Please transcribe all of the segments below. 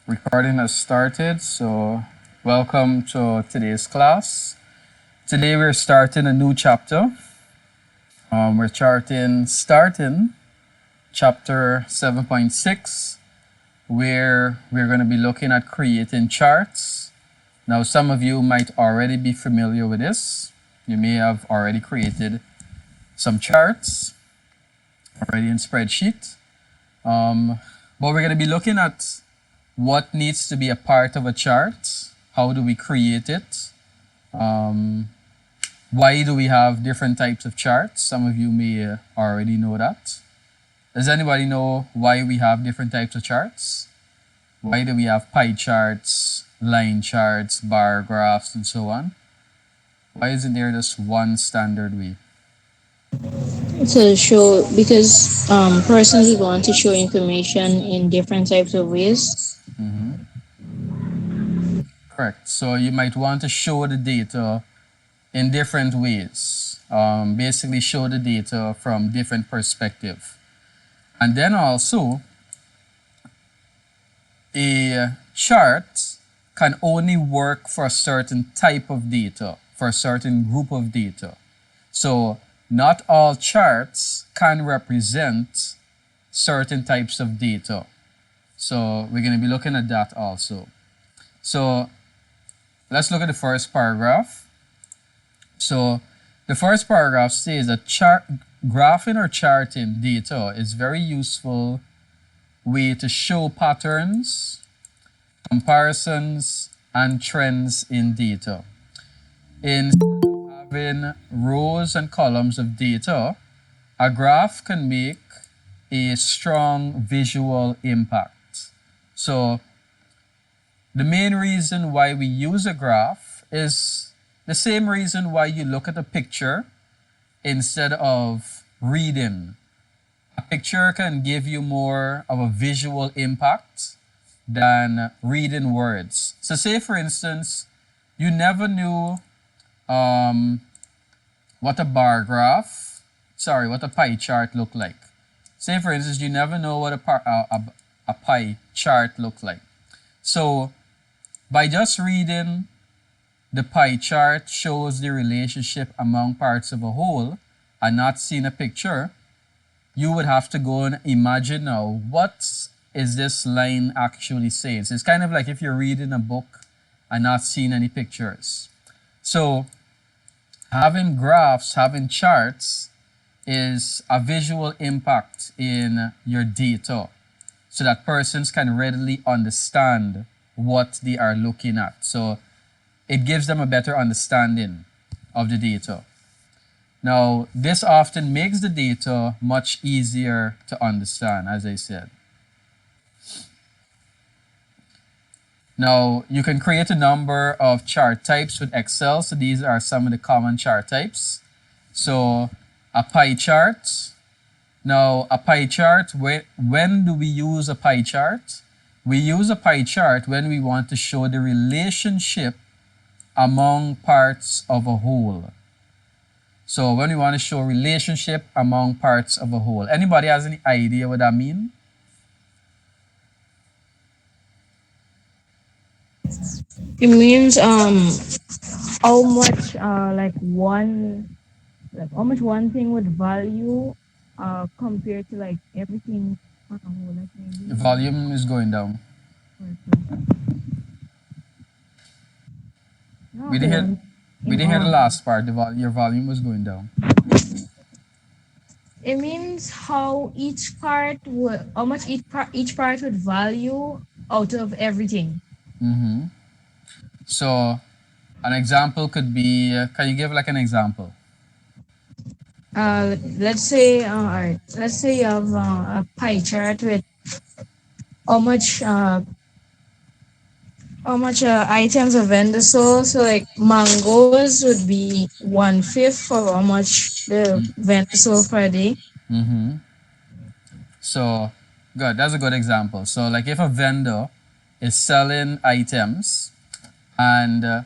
Recording has started, so welcome to today's class. Today we're starting a new chapter. We're starting chapter 7.6, where we're going to be looking at creating charts. Now, some of you might already be familiar with this. You may have already created some charts already in spreadsheet. But we're going to be looking at what needs to be a part of a chart, how do we create it, why do we have different types of charts. Some of you may already know that. Does anybody know why we have different types of charts? Why do we have pie charts, line charts, bar graphs, and so on? Why isn't there just one standard way? To show because persons would want to show information in different types of ways. Correct. So you might want to show the data in different ways. Basically show the data from different perspective. And then also, a chart can only work for a certain type of data, for a certain group of data. So not all charts can represent certain types of data. So we're going to be looking at that also. So let's look at the first paragraph. So the first paragraph says that graphing or charting data is very useful way to show patterns, comparisons, and trends in data. Instead of having rows and columns of data, a graph can make a strong visual impact. So the main reason why we use a graph is the same reason why you look at a picture instead of reading. A picture can give you more of a visual impact than reading words. So say for instance, you never knew what a pie chart looked like. Say for instance, you never know what a pie chart looked like. So by just reading the pie chart shows the relationship among parts of a whole and not seeing a picture, you would have to go and imagine now, what is this line actually saying? So it's kind of like if you're reading a book and not seeing any pictures. So having graphs, having charts is a visual impact in your data so that persons can readily understand what they are looking at. So it gives them a better understanding of the data. Now, this often makes the data much easier to understand, as I said. Now, you can create a number of chart types with Excel. So these are some of the common chart types. So a pie chart. Now, a pie chart, when do we use a pie chart? We use a pie chart when we want to show the relationship among parts of a whole. So when we want to show relationship among parts of a whole. Anybody has any idea what that means? It means how much how much one thing would value compared to like everything on a whole, like The maybe volume is going down. no, We didn't hear, we in didn't hear the all. last part. Your volume was going down. It means how each part would how much each part would value out of everything. Mm-hmm. So an example could be, can you give like an example? Let's say alright, let's say you have a pie chart with how much items a vendor sold. So like mangoes would be 1/5 for how much the vendor sold per day. Mm-hmm. So good, that's a good example. So like if a vendor is selling items and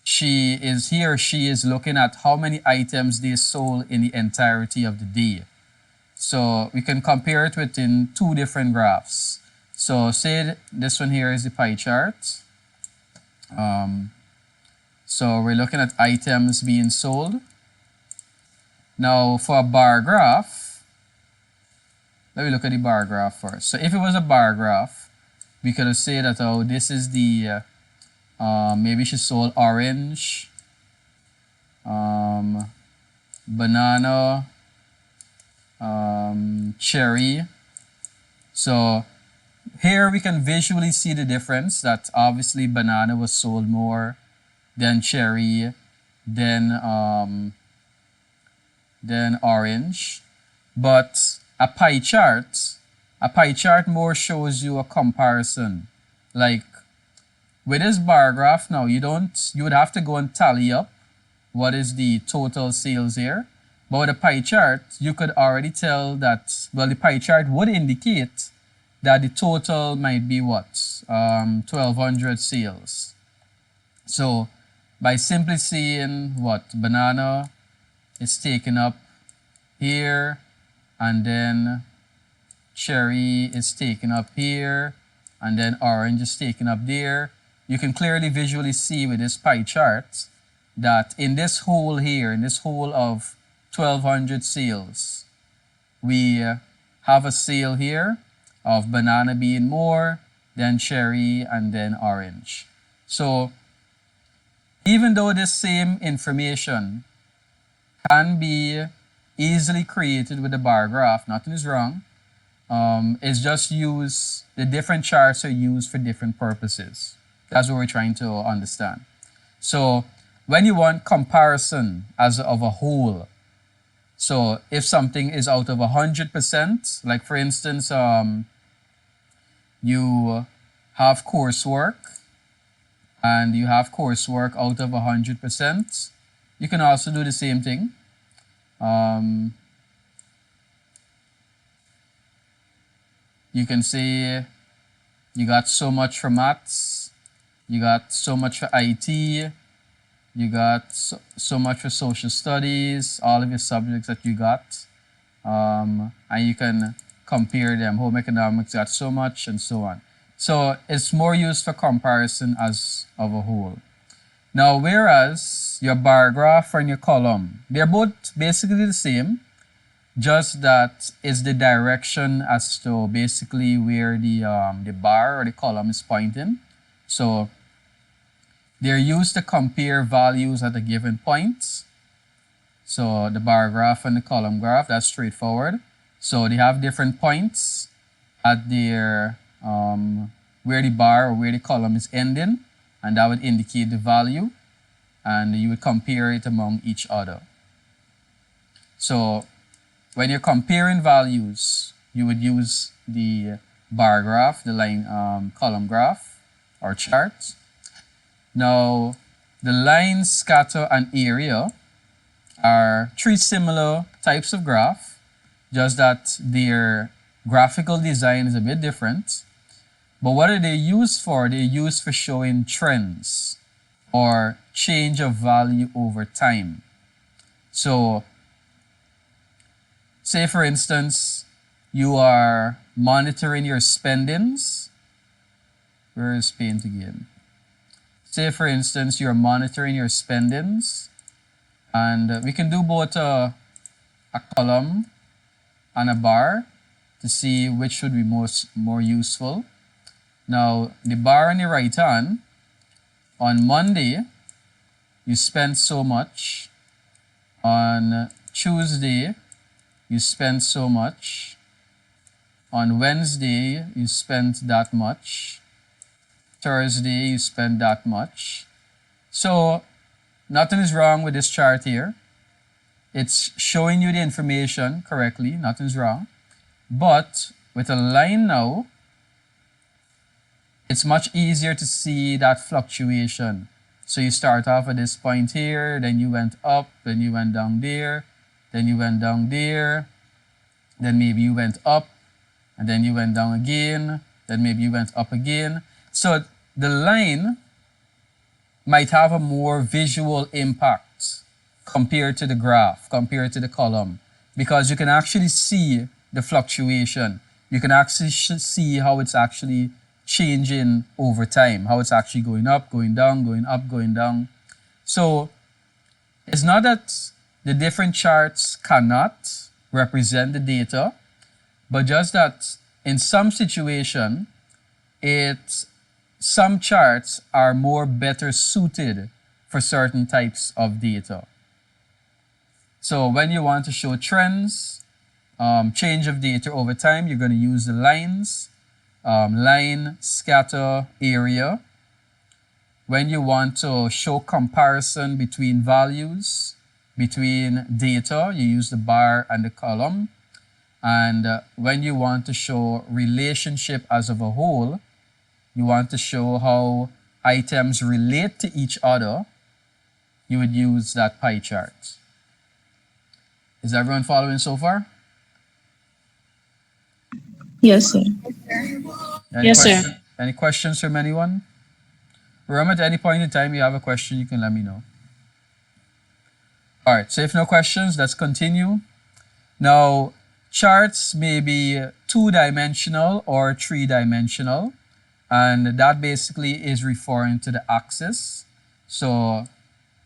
he or she is looking at how many items they sold in the entirety of the day. So we can compare it within two different graphs. So say this one here is the pie chart. So we're looking at items being sold. Now for a bar graph, let me look at the bar graph first. So if it was a bar graph, we could have said that, oh, this is the, maybe she sold orange, banana, cherry. So here we can visually see the difference that obviously banana was sold more than cherry, then orange. But a pie chart more shows you a comparison. Like with this bar graph now, you would have to go and tally up what is the total sales here. But with a pie chart, you could already tell that, well, the pie chart would indicate that the total might be what? 1,200 sales. So by simply seeing what banana is taken up here, and then cherry is taken up here, and then orange is taken up there, you can clearly visually see with this pie chart that in this whole here, in this whole of 1,200 sales, we have a sale here of banana being more, then cherry, and then orange. So even though this same information can be easily created with the bar graph, nothing is wrong. It's just the different charts are used for different purposes. That's what we're trying to understand. So when you want comparison as of a whole, so if something is out of 100%, like for instance, you have coursework and you have coursework out of 100%, you can also do the same thing. You can say you got so much for maths, you got so much for IT, you got so much for social studies, all of your subjects that you got. And you can compare them. Home economics got so much and so on. So it's more used for comparison as of a whole. Now, whereas your bar graph and your column, they're both basically the same, just that it's the direction as to basically where the bar or the column is pointing. So they're used to compare values at a given point. So the bar graph and the column graph, that's straightforward. So they have different points at their where the bar or where the column is ending, and that would indicate the value, and you would compare it among each other. So when you're comparing values, you would use the bar graph, the line column graph or chart. Now, the line, scatter, and area are three similar types of graph, just that their graphical design is a bit different. But what are they used for? They're used for showing trends or change of value over time. So, say for instance, you are monitoring your spendings. Where is paint again? Say for instance, you're monitoring your spendings, and we can do both a column and a bar to see which would be more useful. Now, the bar on the right hand, on Monday, you spent so much. On Tuesday, you spent so much. On Wednesday, you spent that much. Thursday, you spent that much. So, nothing is wrong with this chart here. It's showing you the information correctly, nothing's wrong. But with a line now, it's much easier to see that fluctuation. So you start off at this point here, then you went up, then you went down there, then you went down there, then maybe you went up, and then you went down again, then maybe you went up again. So the line might have a more visual impact compared to the graph, compared to the column, because you can actually see the fluctuation. you can actually see how it's actually changing over time, how it's actually going up, going down, going up, going down. So it's not that the different charts cannot represent the data, but just that in some situation, some charts are more better suited for certain types of data. So when you want to show trends, change of data over time, you're going to use the lines, line, scatter, area. When you want to show comparison between values, between data, you use the bar and the column. And when you want to show relationship as of a whole, you want to show how items relate to each other, you would use that pie chart. Is everyone following so far? Yes, sir. Yes, sir. Any questions from anyone? Remember, at any point in time you have a question, you can let me know. All right, so if no questions, let's continue. Now, charts may be 2-dimensional or 3-dimensional, and that basically is referring to the axis. So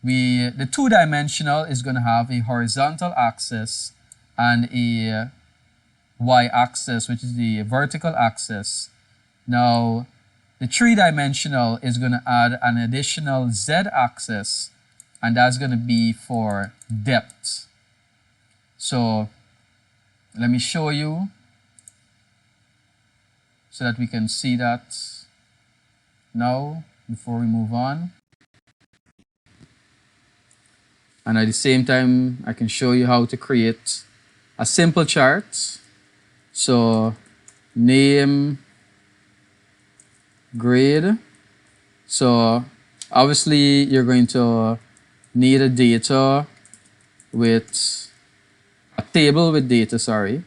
the 2-dimensional is going to have a horizontal axis and a y-axis, which is the vertical axis. Now, the 3-dimensional is going to add an additional z-axis, and that's going to be for depth. So let me show you so that we can see that now before we move on. And at the same time, I can show you how to create a simple chart. So name, grade. So obviously you're going to need a data with a table with data, sorry.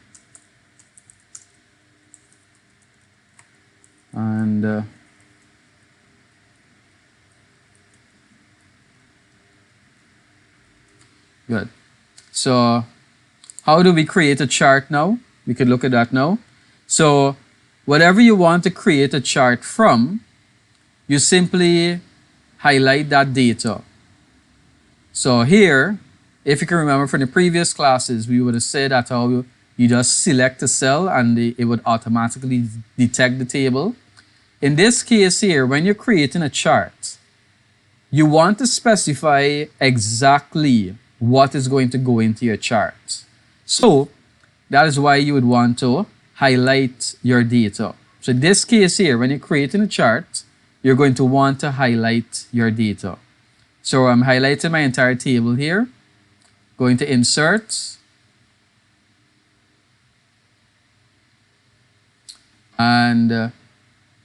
And good. So how do we create a chart now? We could look at that now. So whatever you want to create a chart from, you simply highlight that data. So here, if you can remember from the previous classes, we would have said that how you just select a cell and it would automatically detect the table. In this case here, when you're creating a chart, you want to specify exactly what is going to go into your chart. So that is why you would want to highlight your data. So in this case here, when you're creating a chart, you're going to want to highlight your data. So I'm highlighting my entire table here. Going to insert. And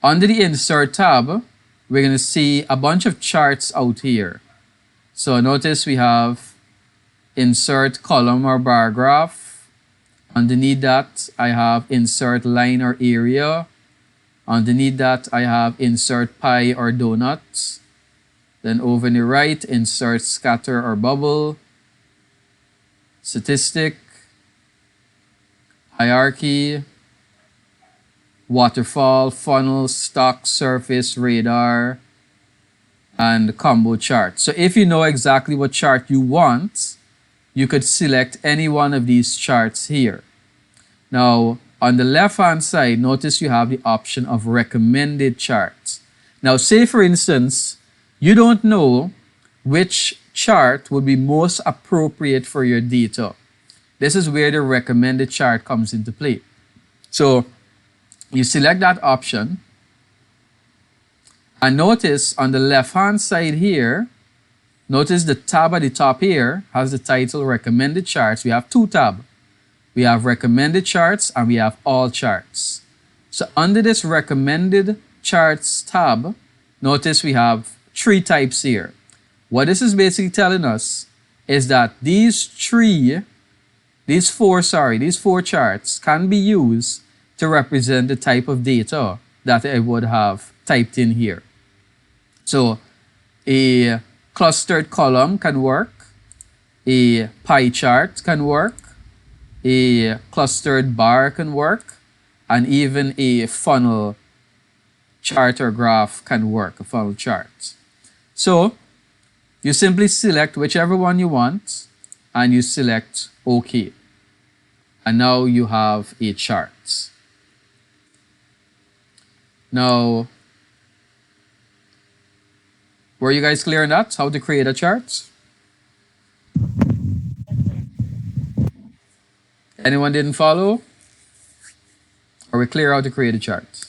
under the insert tab, we're going to see a bunch of charts out here. So notice we have insert column or bar graph. Underneath that, I have insert line or area. Underneath that, I have insert pie or donut. Then over on the right, insert scatter or bubble. Statistic. Hierarchy. Waterfall, funnel, stock, surface, radar, and combo chart. So if you know exactly what chart you want, you could select any one of these charts here. Now, on the left-hand side, notice you have the option of recommended charts. Now, say for instance, you don't know which chart would be most appropriate for your data. This is where the recommended chart comes into play. So you select that option, and notice on the left-hand side here, notice the tab at the top here has the title Recommended Charts. We have two tabs. We have Recommended Charts and we have All Charts. So under this Recommended Charts tab, notice we have three types here. What this is basically telling us is that these four charts can be used to represent the type of data that I would have typed in here. So a clustered column can work, a pie chart can work, a clustered bar can work, and even a funnel chart or graph can work, a funnel chart. So you simply select whichever one you want and you select OK. And now you have a chart. Now, were you guys clear on that? How to create a chart? Anyone didn't follow? Are we clear how to create a chart?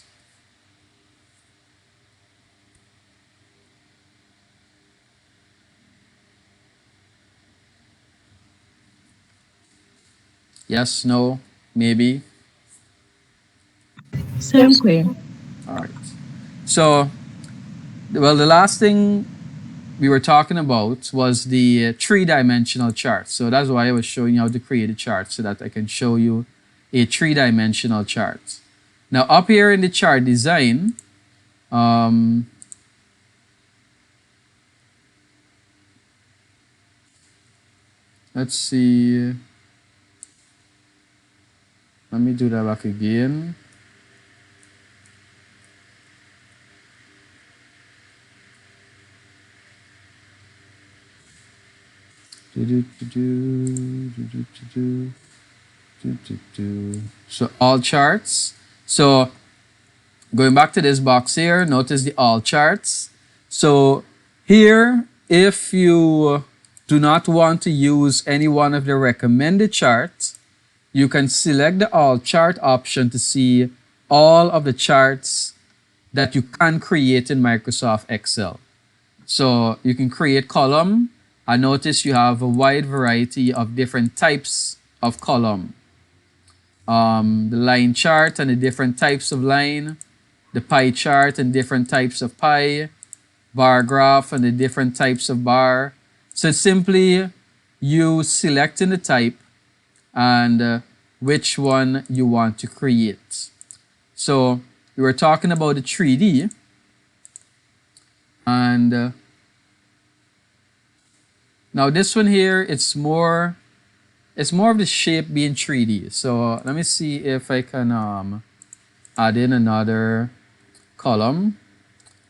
Yes, no, maybe? Same clear. All right. So, well, the last thing we were talking about was the three-dimensional chart. So that's why I was showing you how to create a chart so that I can show you a three-dimensional chart. Now, up here in the chart design, let's see. Let me do that back again. So all charts. So going back to this box here, notice the all charts. So here, if you do not want to use any one of the recommended charts, you can select the all chart option to see all of the charts that you can create in Microsoft Excel. So you can create column. I notice you have a wide variety of different types of column. The line chart and the different types of line, the pie chart and different types of pie, bar graph and the different types of bar. So simply you selecting the type and which one you want to create. So we were talking about the 3D and now this one here, it's more of the shape being 3D. So let me see if I can add in another column.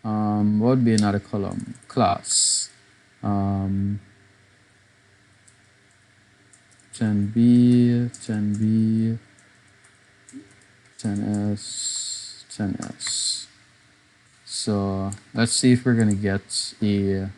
What would be another column? Class. 10B, 10B, 10S, 10S. So let's see if we're gonna get a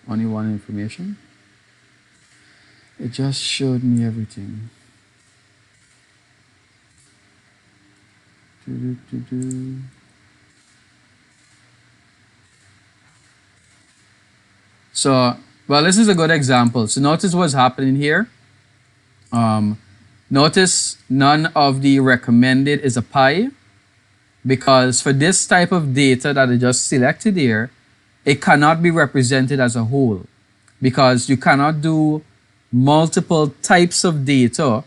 only one information. It just showed me everything. So, well, this is a good example. So notice what's happening here. Notice none of the recommended is a pie because for this type of data that I just selected here, it cannot be represented as a whole because you cannot do multiple types of data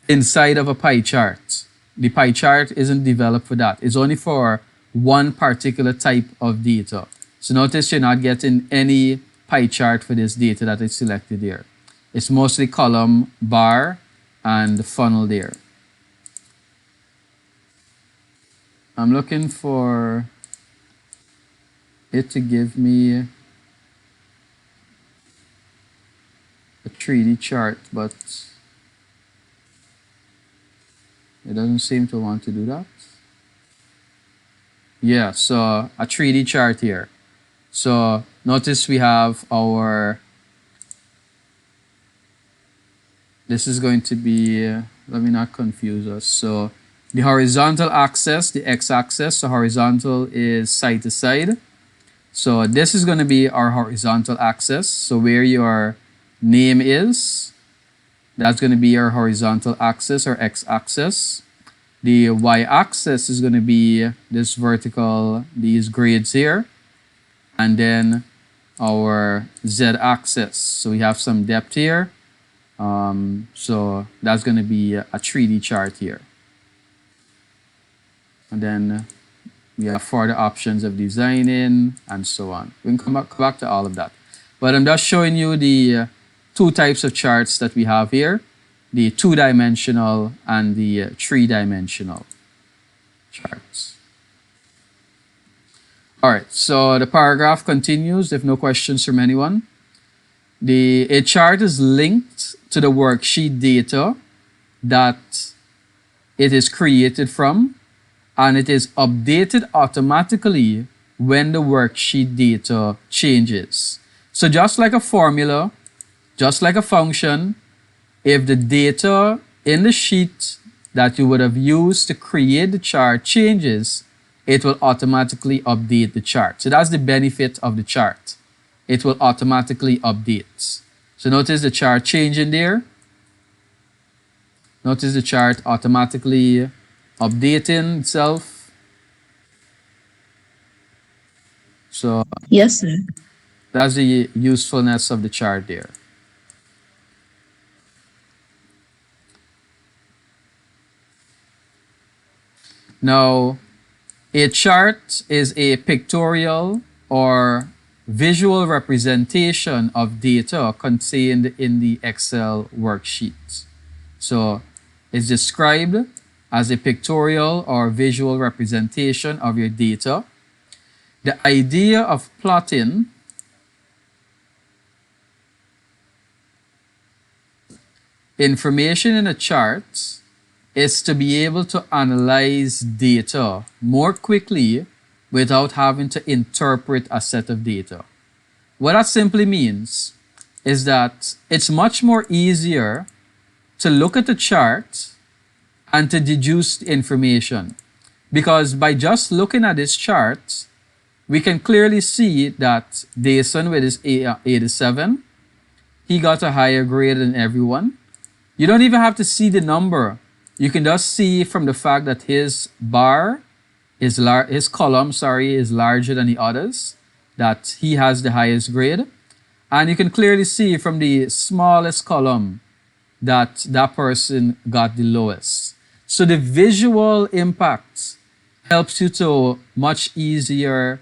inside of a pie chart. The pie chart isn't developed for that. It's only for one particular type of data. So notice you're not getting any pie chart for this data that is selected here. It's mostly column, bar, and funnel there. I'm looking for it to give me a 3D chart, but it doesn't seem to want to do that. Yeah, so a 3D chart here. So notice we have our, this is going to be, let me not confuse us. So the horizontal axis, the x-axis, so horizontal is side to side. So this is going to be our horizontal axis. So where your name is, that's going to be your horizontal axis or x-axis. The y-axis is going to be this vertical, these grades here. And then our z-axis. So we have some depth here. So that's going to be a 3D chart here. And then we have further options of designing and so on. We can come back to all of that. But I'm just showing you the two types of charts that we have here, the two-dimensional and the three-dimensional charts. All right, so the paragraph continues, if no questions from anyone. A chart is linked to the worksheet data that it is created from, and it is updated automatically when the worksheet data changes. So just like a formula, just like a function, if the data in the sheet that you would have used to create the chart changes, it will automatically update the chart. So that's the benefit of the chart. It will automatically update. So notice the chart changing there. Notice the chart automatically updating itself. So Yes, sir. that's the usefulness of the chart there. Now, a chart is a pictorial or visual representation of data contained in the Excel worksheet. So it's described as a pictorial or visual representation of your data. The idea of plotting information in a chart is to be able to analyze data more quickly without having to interpret a set of data. What that simply means is that it's much more easier to look at the chart and to deduce the information, because by just looking at this chart, we can clearly see that Dason with his 87, he got a higher grade than everyone. You don't even have to see the number. You can just see from the fact that his bar, his column, is larger than the others, that he has the highest grade. And you can clearly see from the smallest column that that person got the lowest. So the visual impact helps you to much easier,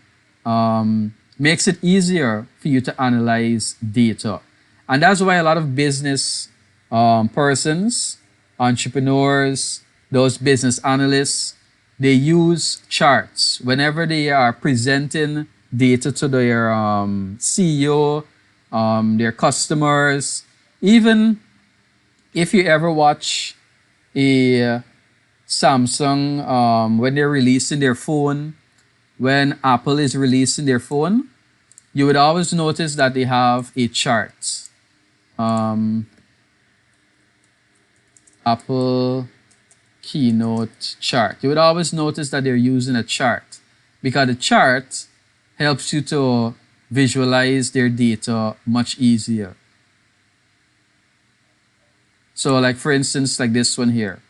makes it easier for you to analyze data. And that's why a lot of business persons, entrepreneurs, those business analysts, they use charts whenever they are presenting data to their CEO, their customers. Even if you ever watch a Samsung, when they're releasing their phone, when Apple is releasing their phone, you would always notice that they have a chart. Apple keynote chart. You would always notice that they're using a chart because the chart helps you to visualize their data much easier. So like for instance, like this one here.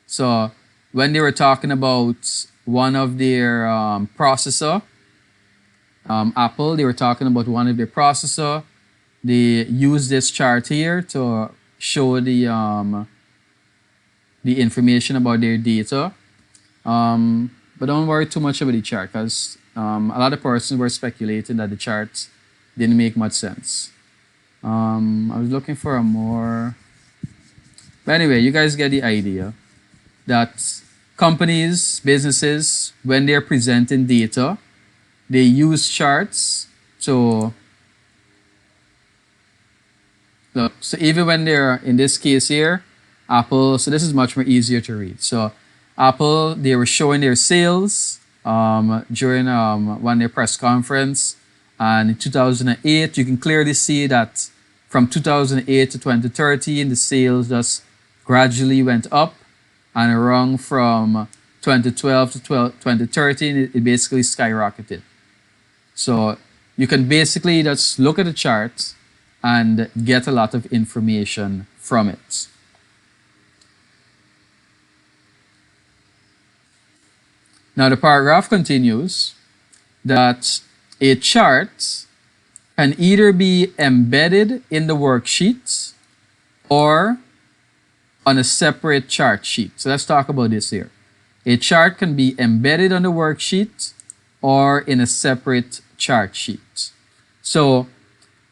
So when they were talking about one of their processor, Apple, they were talking about one of their processor. They use this chart here to show the information about their data. But don't worry too much about the chart because a lot of persons were speculating that the chart didn't make much sense. I was looking for a more... But anyway, you guys get the idea that companies, businesses, when they're presenting data, they use charts to... Look, so even when they're, in this case here, Apple, so this is much more easier to read. So Apple, they were showing their sales during one their press conference. And in 2008, you can clearly see that from 2008 to 2013, the sales just gradually went up. And around from 2012 to 2013, it basically skyrocketed. So you can basically just look at the chart and get a lot of information from it. Now the paragraph continues that a chart can either be embedded in the worksheet or on a separate chart sheet. So let's talk about this here. A chart can be embedded on the worksheet or in a separate chart sheet. So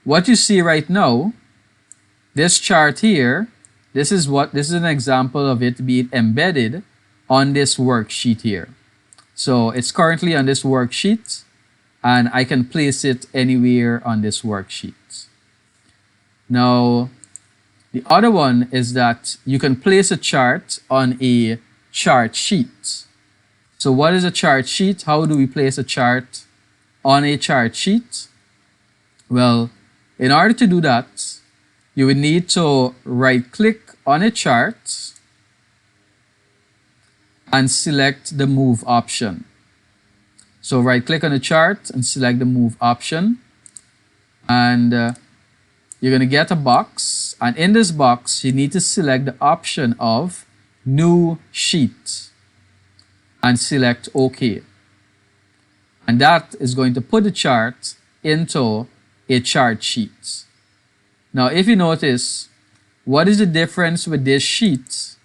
what you see right now, this chart here, this is an example of it being embedded on this worksheet here. So it's currently on this worksheet, and I can place it anywhere on this worksheet. Now, the other one is that you can place a chart on a chart sheet. So what is a chart sheet? How do we place a chart on a chart sheet? Well, in order to do that, you would need to right-click on a chart and select the Move option. So right-click on the chart and select the Move option. And you're going to get a box. And in this box, you need to select the option of New Sheet and select OK. And that is going to put the chart into a chart sheet. Now, if you notice, what is the difference with this sheet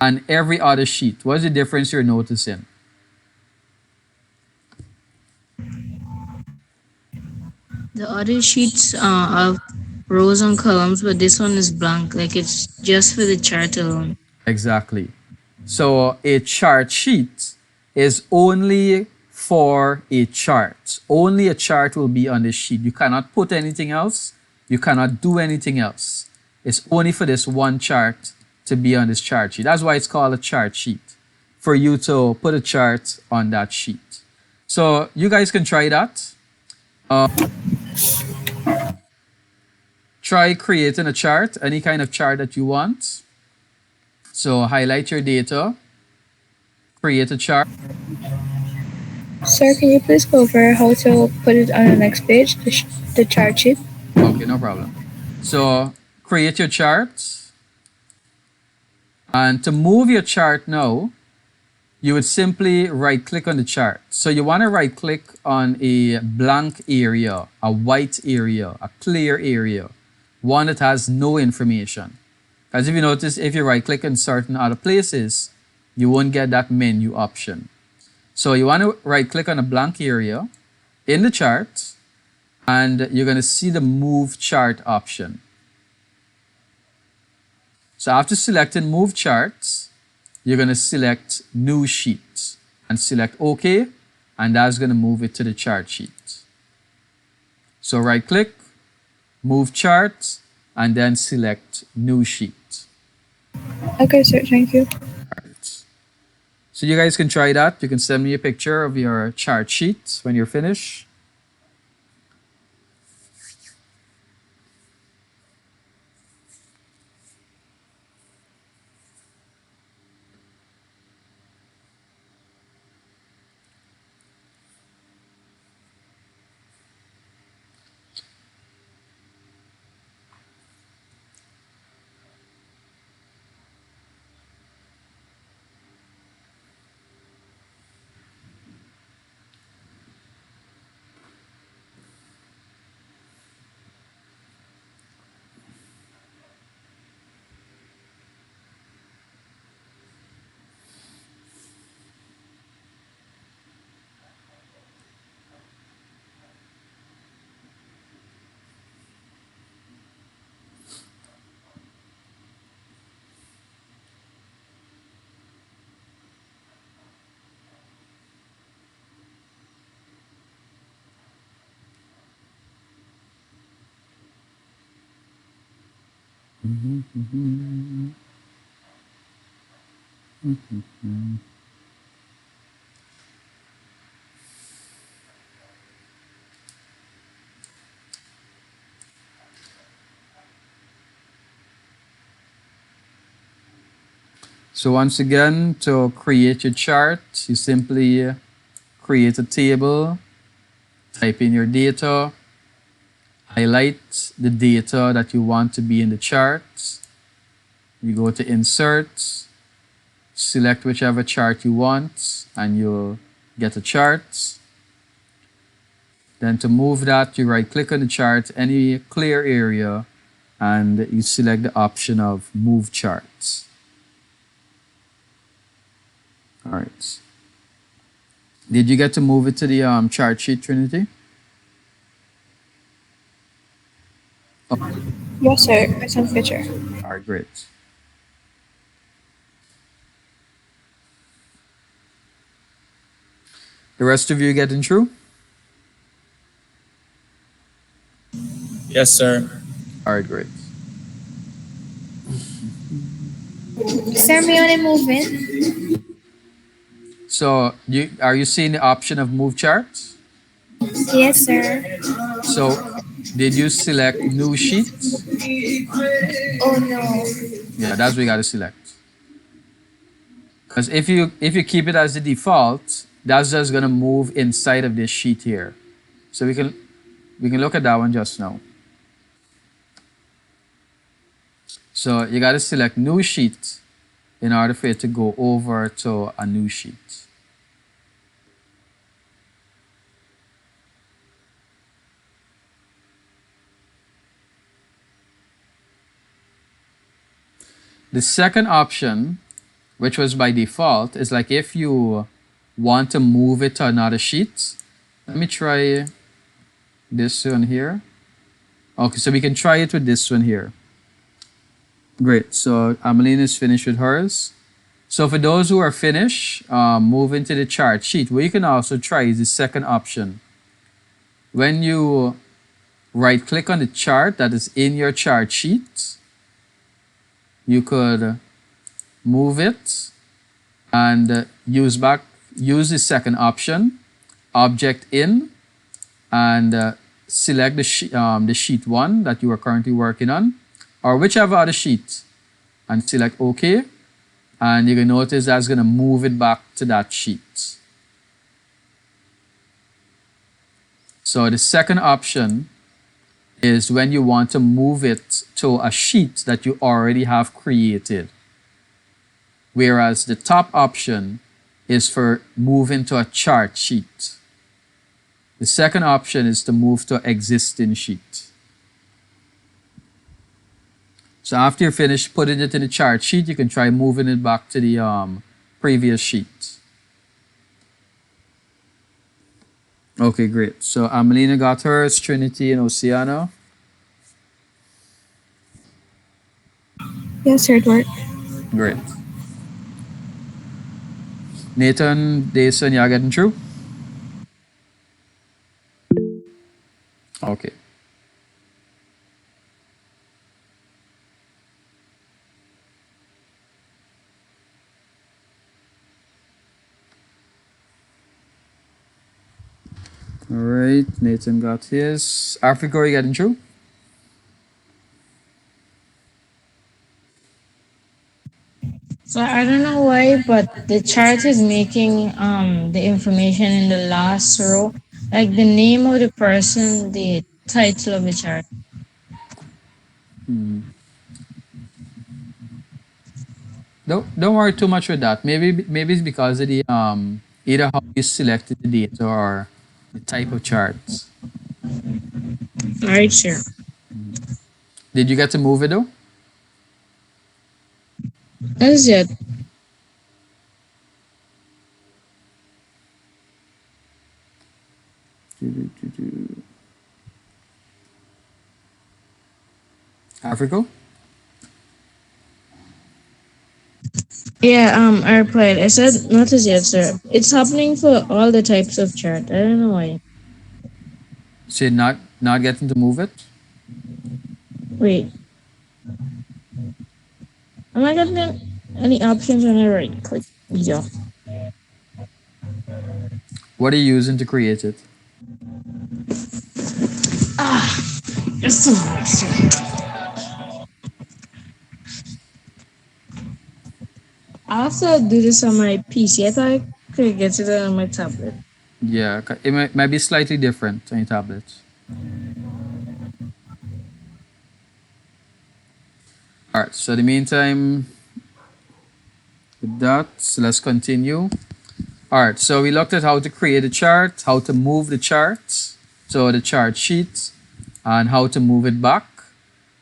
and every other sheet? What is the difference you're noticing? The other sheets have rows and columns, but this one is blank, like it's just for the chart alone. Exactly. So a chart sheet is only for a chart. Only a chart will be on this sheet. You cannot put anything else. You cannot do anything else. It's only for this one chart to be on this chart sheet. That's why it's called a chart sheet, for you to put a chart on that sheet. So you guys can try that. Try creating a chart, any kind of chart that you want. So highlight your data, create a chart. Sir, can you please go over how to put it on the next page, the chart sheet? Okay, no problem. So create your chart. And to move your chart now, you would simply right click on the chart. So you want to right click on a blank area, a white area, a clear area, one that has no information. Because if you notice, if you right click in certain other places, you won't get that menu option. So you want to right click on a blank area in the chart, and you're going to see the Move Chart option. So after selecting Move Charts, you're going to select New Sheet and select OK, and that's going to move it to the chart sheet. So right click, Move Chart, and then select New Sheet. Okay, sir, thank you. Alright. So you guys can try that. You can send me a picture of your chart sheet when you're finished. So once again, to create your chart, you simply create a table, type in your data, highlight the data that you want to be in the chart. You go to Insert, select whichever chart you want, and you'll get a chart. Then to move that, you right click on the chart, any clear area, and you select the option of Move Charts. All right. Did you get to move it to the chart sheet, Trinity? Yes, sir. I sent picture. All right, great. The rest of you getting through? Yes, sir. All right, great. Sir, may I move in? So are you seeing the option of Move Charts? Yes, sir. So did you select New Sheets? Oh no. Yeah, that's what you got to select. Because if you keep it as the default, that's just gonna move inside of this sheet here. So we can look at that one just now. So you got to select New Sheet in order for it to go over to a new sheet. The second option, which was by default, is like if you want to move it to another sheet. Let me try this one here. Okay, so we can try it with this one here. Great, so Ameline is finished with hers. So for those who are finished, move into the chart sheet. What you can also try is the second option. When you right click on the chart that is in your chart sheet, you could move it and use the second option, object in, and select the sheet 1 that you are currently working on, or whichever other sheet, and select OK. And you can notice that's going to move it back to that sheet. So the second option is when you want to move it to a sheet that you already have created. Whereas the top option is for moving to a chart sheet. The second option is to move to existing sheet. So after you're finished putting it in the chart sheet, you can try moving it back to the previous sheet. Okay, great. So Amelina got hers, Trinity and Oceana. Yes, sir, it worked. Great. Nathan, Jason, y'all getting through? Okay. All right, Nathan got his. Africa, are you getting through? So I don't know why, but the chart is making the information in the last row, like the name of the person, the title of the chart. Don't worry too much with that. Maybe it's because of the either how you selected the data or the type of charts. All right, sure. Did you get to move it though? That's it. Africa? Yeah, I replied. I said not as yet, sir. It's happening for all the types of chart. I don't know why. So you're not getting to move it? Wait. Am I getting any options when I right click? Yeah. What are you using to create it? Just a minute, sir. I have to do this on my PC. I thought I could get it on my tablet. Yeah, it might be slightly different on your tablet. All right, so in the meantime, with that, so let's continue. All right, so we looked at how to create a chart, how to move the charts, so the chart sheet, and how to move it back.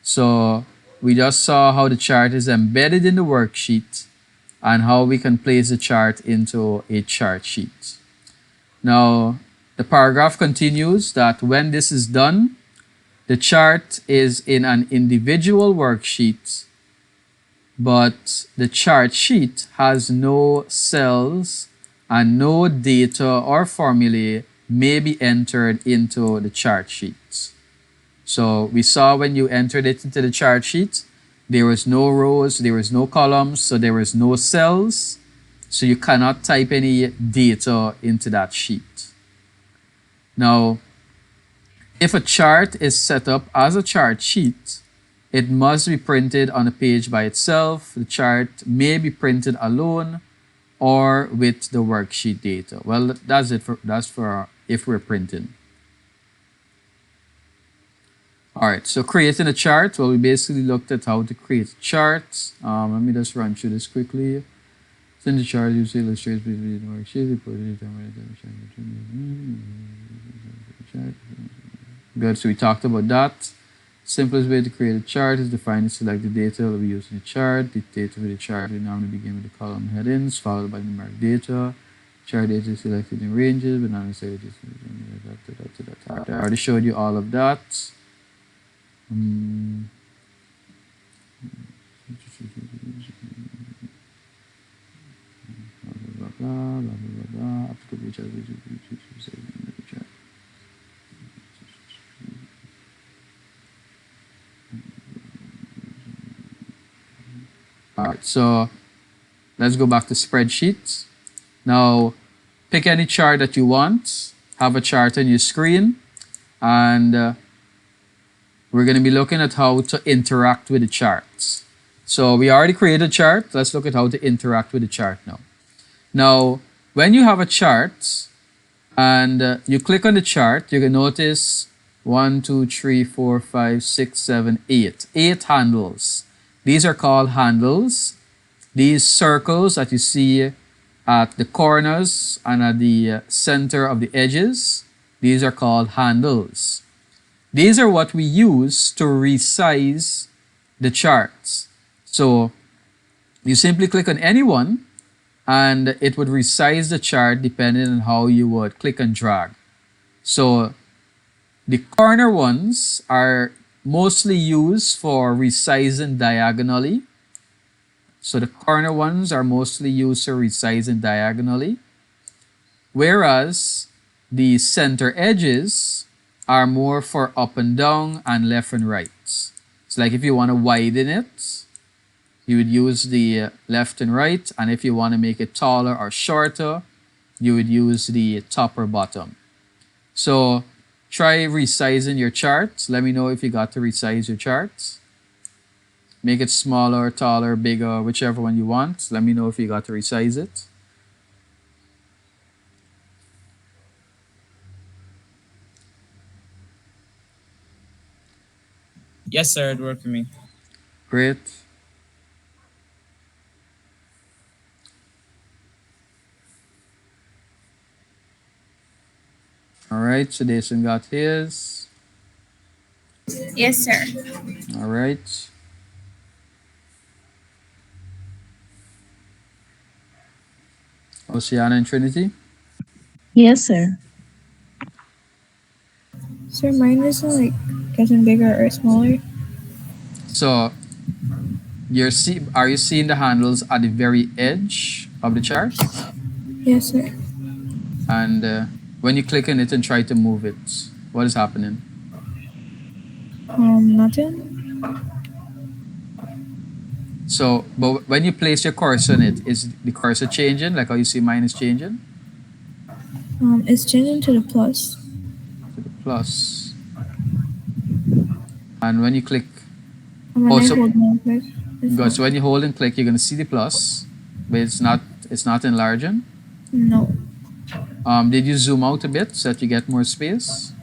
So we just saw how the chart is embedded in the worksheet and how we can place the chart into a chart sheet. Now, the paragraph continues that when this is done, the chart is in an individual worksheet, but the chart sheet has no cells and no data or formulae may be entered into the chart sheet. So we saw when you entered it into the chart sheet, there was no rows, there was no columns, so there was no cells. So you cannot type any data into that sheet. Now, if a chart is set up as a chart sheet, it must be printed on a page by itself. The chart may be printed alone or with the worksheet data. Well, that's for if we're printing. All right, so creating a chart. Well, we basically looked at how to create charts. Let me just run through this quickly. In the chart, you illustrates between the worksheet. Good, so we talked about that. Simplest way to create a chart is define and select the data that we use in the chart. The data for the chart will normally begin with the column headings, followed by numeric data. Chart data is selected in ranges, but not necessarily. I already showed you all of that. Alright, so let's go back to spreadsheets. Now, pick any chart that you want. Have a chart on your screen, and we're going to be looking at how to interact with the charts. So we already created a chart. Let's look at how to interact with the chart now. Now, when you have a chart and you click on the chart, you can notice 1, 2, 3, 4, 5, 6, 7, 8. 8 handles. These are called handles. These circles that you see at the corners and at the center of the edges, these are called handles. These are what we use to resize the charts. So you simply click on any one and it would resize the chart depending on how you would click and drag. So the corner ones are mostly used for resizing diagonally. So the corner ones are mostly used for resizing diagonally, whereas the center edges are more for up and down and left and right. So like if you want to widen it, you would use the left and right, and if you want to make it taller or shorter, you would use the top or bottom. So try resizing your charts. Let me know if you got to resize your charts. Make it smaller, taller, bigger, whichever one you want. Let me know if you got to resize it. Yes, sir. It worked for me. Great. All right, so Jason got his. Yes, sir. All right. Oceana and Trinity. Yes, sir. Sir, mine isn't like getting bigger or smaller. So are you seeing the handles at the very edge of the chart? Yes, sir. And when you click on it and try to move it, what is happening? Nothing. So, but when you place your cursor on it, is the cursor changing? Like how you see mine is changing? It's changing to the plus. To the plus. And when you click, And when Also- I hold my click, it's good. not. So when you hold and click, you're gonna see the plus, but it's not enlarging. No. Did you zoom out a bit so that you get more space?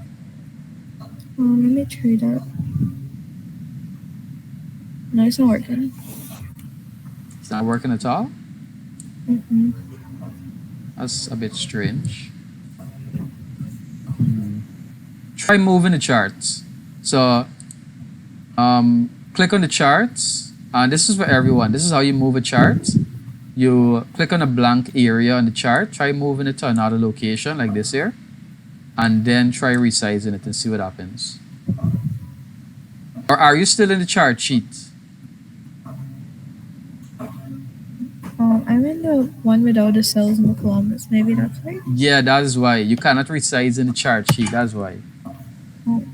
Let me try that. No, it's not working. It's not working at all? Mm-mm. That's a bit strange. Try moving the charts. So Click on the charts. This is for everyone. This is how you move a chart. You click on a blank area on the chart. Try moving it to another location like this here. And then try resizing it and see what happens. Or are you still in the chart sheet? I'm in the one without the cells and the kilometers. Maybe that's right. Yeah, that is why. You cannot resize in the chart sheet. That's why. Oh.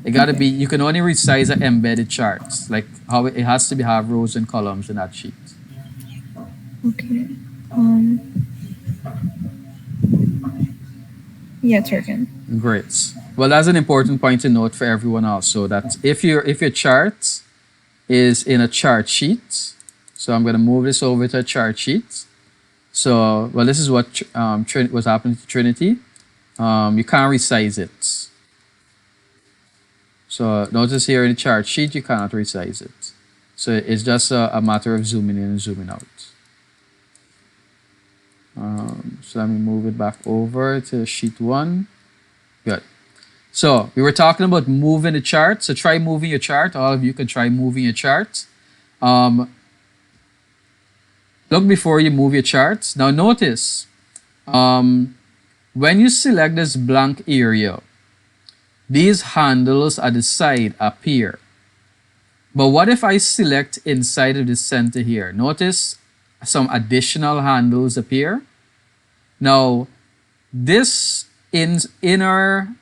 It gotta be, you can only resize an embedded charts. Like how it has to be have rows and columns in that sheet. Okay. Yeah, it's working. Great. Well, that's an important point to note for everyone else. So that if your chart is in a chart sheet, so I'm gonna move this over to a chart sheet. So, well, this is what was happening to Trinity. You can't resize it. So notice here in the chart sheet, you cannot resize it. So it's just a matter of zooming in and zooming out. So let me move it back over to sheet 1. Good. So we were talking about moving the chart. So try moving your chart. All of you can try moving your chart. Look before you move your charts. Now notice, when you select this blank area, these handles at the side appear. But what if I select inside of the center here? Notice some additional handles appear. Now, this inner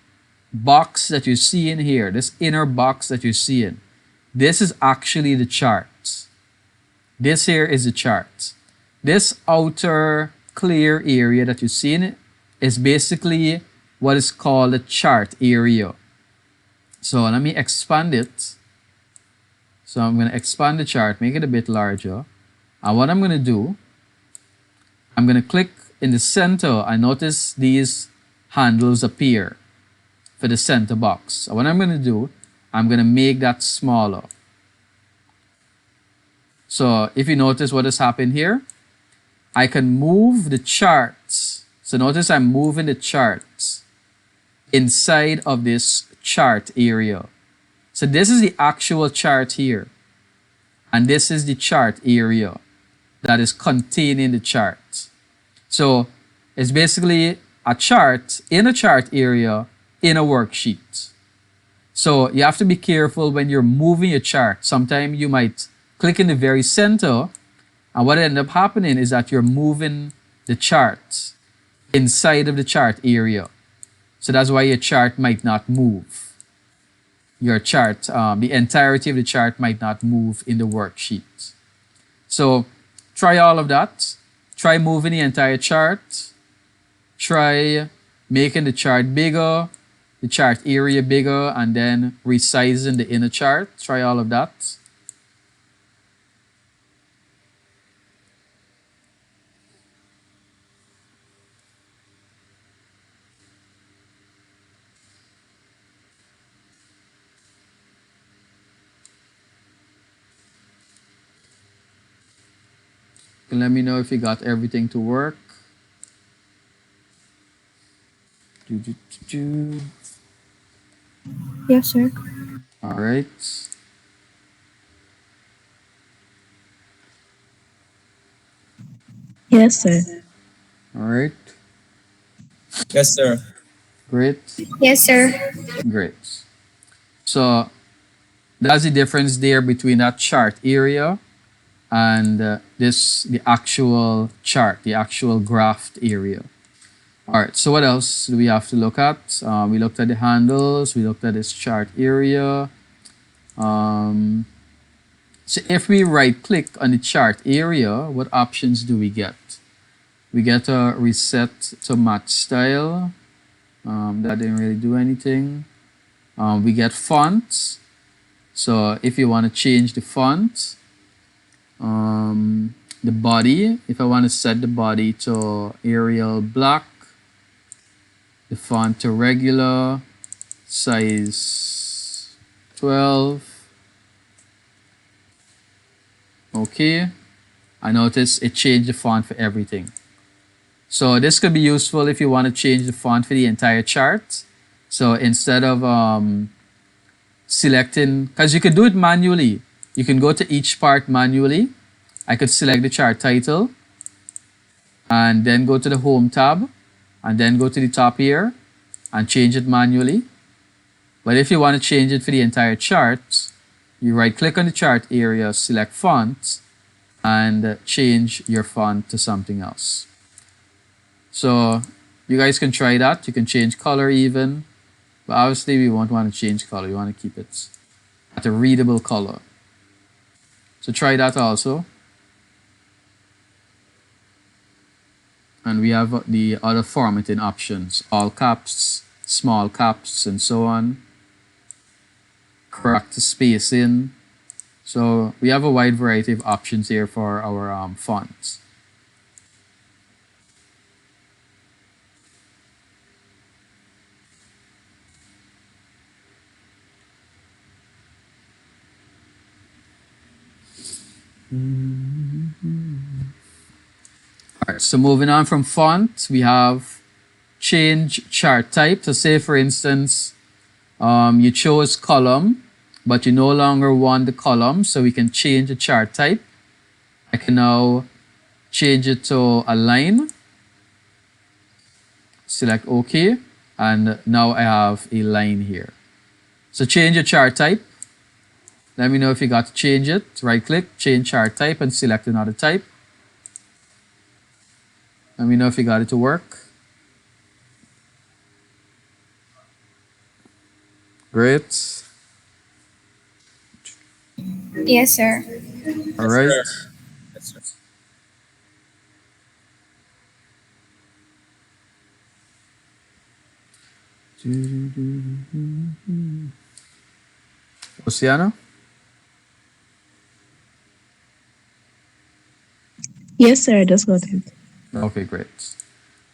box that you see in here, this inner box that you're seeing, this is actually the chart. This here is the chart. This outer clear area that you see in it is basically what is called the chart area. So let me expand it. So I'm going to expand the chart, make it a bit larger. And what I'm going to do, I'm going to click in the center and notice these handles appear for the center box. So what I'm going to do, I'm going to make that smaller. So if you notice what has happened here, I can move the charts. So notice I'm moving the charts inside of this chart area. So this is the actual chart here. And this is the chart area that is contained in the chart. So it's basically a chart in a chart area in a worksheet. So you have to be careful when you're moving a chart. Sometimes you might click in the very center, and what ends up happening is that you're moving the chart inside of the chart area. So that's why your chart might not move. Your chart, the entirety of the chart might not move in the worksheet. So try all of that. Try moving the entire chart. Try making the chart bigger, the chart area bigger, and then resizing the inner chart. Try all of that. And let me know if you got everything to work. Yes, sir. All right. Yes, sir. All right. Yes, sir. Great. Yes, sir. Great. So that's the difference there between that chart area and the actual chart, the actual graphed area. All right, so what else do we have to look at? We looked at the handles, we looked at this chart area. So if we right click on the chart area, what options do we get? We get a reset to match style. That didn't really do anything. We get fonts. So if you want to change the font, the body, if I want to set the body to Arial black, the font to regular, size 12. Okay, I notice it changed the font for everything. So this could be useful if you want to change the font for the entire chart. So instead of selecting, because you can do it manually. You can go to each part manually. I could select the chart title and then go to the home tab and then go to the top here and change it manually. But if you want to change it for the entire chart, you right click on the chart area, select font, and change your font to something else. So you guys can try that. You can change color even, but obviously we won't want to change color. We want to keep it at a readable color. So try that also. And we have the other formatting options, all caps, small caps, and so on. Correct spacing. So we have a wide variety of options here for our fonts. Alright, so moving on from font, we have change chart type. So say for instance, you chose column, but you no longer want the column, so we can change the chart type. I can now change it to a line. Select OK, and now I have a line here. So change your chart type. Let me know if you got to change it. Right click, change chart type, and select another type. Let me know if you got it to work. Great. Yes, sir. All right. Yes, sir. Oceano? Yes, sir. I just got it. Okay, great.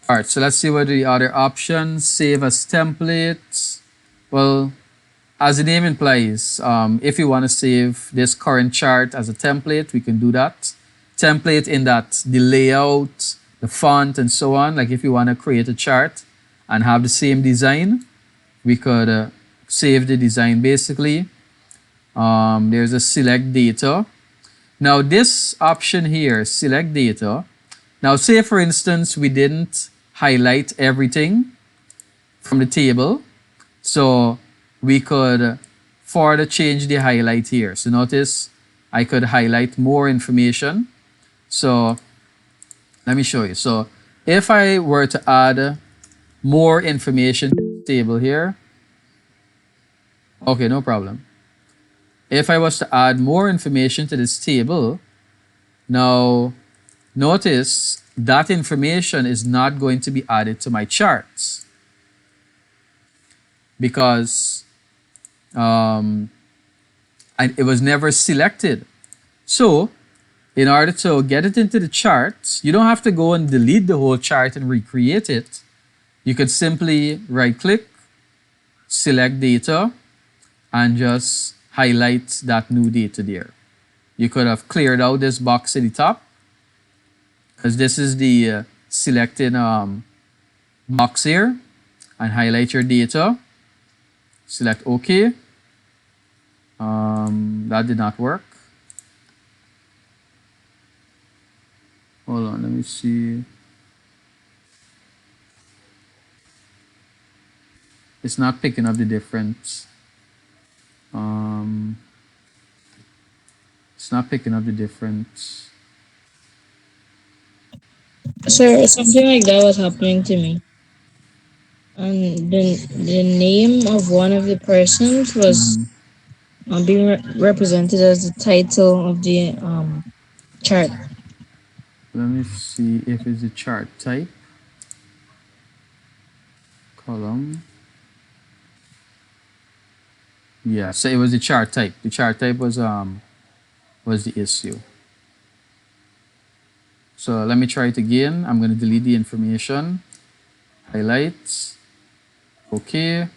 All right, so let's see what the other options. Save as template. Well, as the name implies, if you want to save this current chart as a template, we can do that. Template in that the layout, the font, and so on. Like if you want to create a chart and have the same design, we could save the design basically. There's a select data. Now this option here, select data. Now say for instance, we didn't highlight everything from the table. So we could further change the highlight here. So notice I could highlight more information. So let me show you. So if I were to add more information to the table here, okay, no problem. If I was to add more information to this table, now notice that information is not going to be added to my charts because it was never selected. So in order to get it into the chart, you don't have to go and delete the whole chart and recreate it. You could simply right click, select data, and just highlight that new data there. You could have cleared out this box at the top because this is the selected box here, and highlight your data. Select OK. That did not work. Hold on, let me see. It's not picking up the difference. It's not picking up the difference. Sir, something like that was happening to me. And the name of one of the persons was being represented as the title of the chart. Let me see if it's a chart type. Column. Yeah, so it was the chart type. The chart type was the issue. So let me try it again. I'm going to delete the information. Highlight. Okay.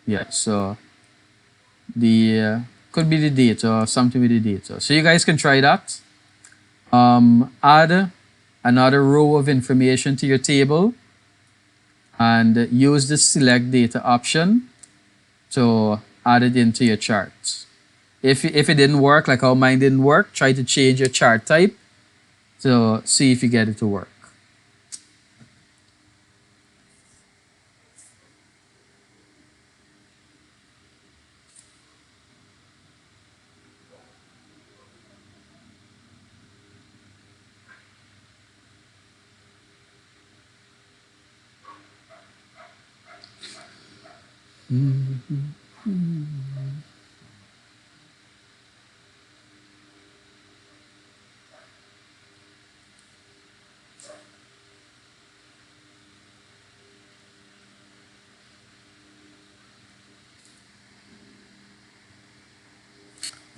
Yeah, so the could be the data or something with the data. So you guys can try that. Add another row of information to your table and use the select data option to add it into your chart. If it didn't work, like how mine didn't work, try to change your chart type to see if you get it to work.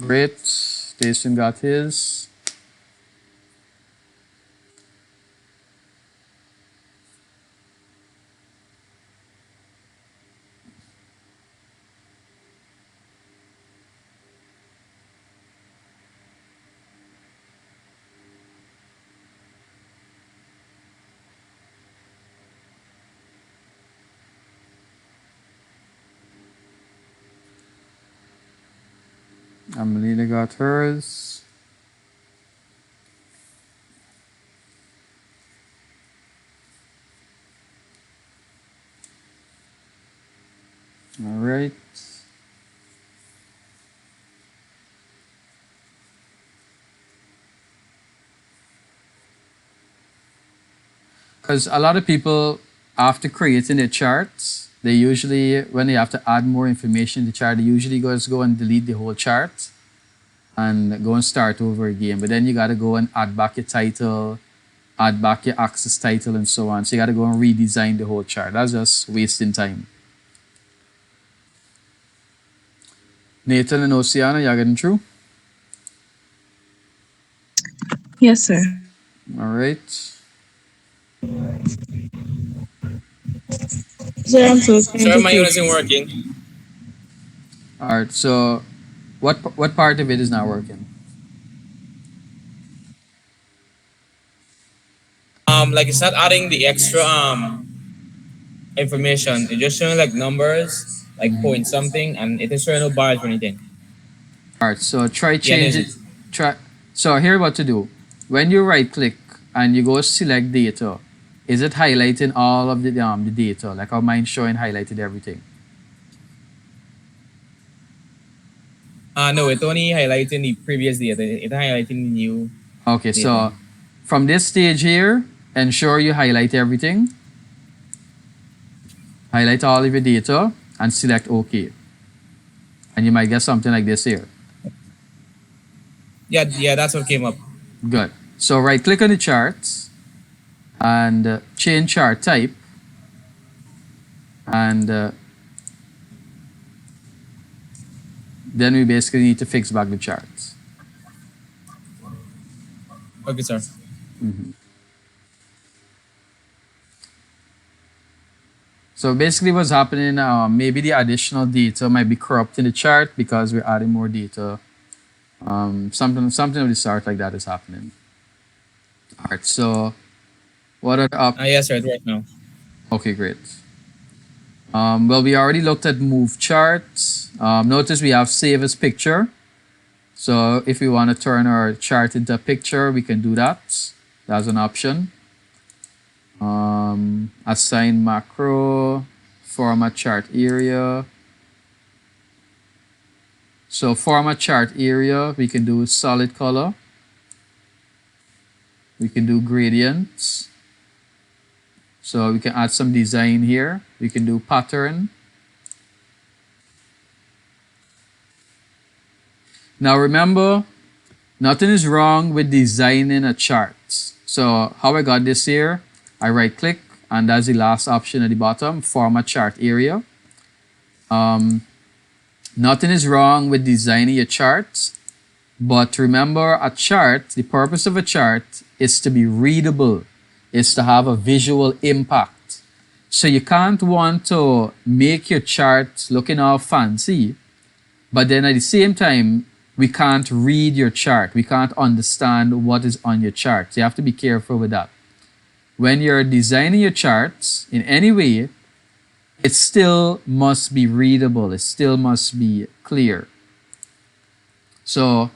Great. Jason got his. Amelina got hers. All right. Because a lot of people, after creating their charts, they usually, when they have to add more information to the chart, they usually go and delete the whole chart and go and start over again. But then you got to go and add back your title, add back your access title, and so on. So you got to go and redesign the whole chart. That's just wasting time. Nathan and Oceana, y'all getting through? Yes, sir. All right. Sir, I'm so Sir, my unit isn't working. All right. So what part of it is not working? Like it's not adding the extra information. It's just showing like numbers, like point something, and it is showing no bars or anything. All right. So try Yeah, change there's it. Try. So here what to do. When you right click and you go select data, is it highlighting all of the data? Like how mine showing highlighted everything. No, it's only highlighting the previous data. It's highlighting the new. Okay. data. So from this stage here, ensure you highlight everything. Highlight all of your data and select OK. And you might get something like this here. Yeah, that's what came up. Good. So right click on the charts and change chart type. And then we basically need to fix back the charts. Okay, sir. So basically what's happening, maybe the additional data might be corrupt in the chart because we're adding more data. Something of the sort like that is happening. All right, so what are the Yes, sir, it works now. Okay, great. Well, we already looked at move charts. Notice we have save as picture. So if we want to turn our chart into a picture, we can do that. That's an option. Assign macro, format chart area. So format chart area, we can do solid color. We can do gradients. So we can add some design here. We can do pattern. Now remember, nothing is wrong with designing a chart. So how I got this here, I right click and that's the last option at the bottom, format chart area. Nothing is wrong with designing your charts, but remember a chart, the purpose of a chart is to be readable, is to have a visual impact. So you can't want to make your chart looking all fancy, but then at the same time, we can't read your chart. We can't understand what is on your chart. So you have to be careful with that. When you're designing your charts in any way, it still must be readable. It still must be clear. So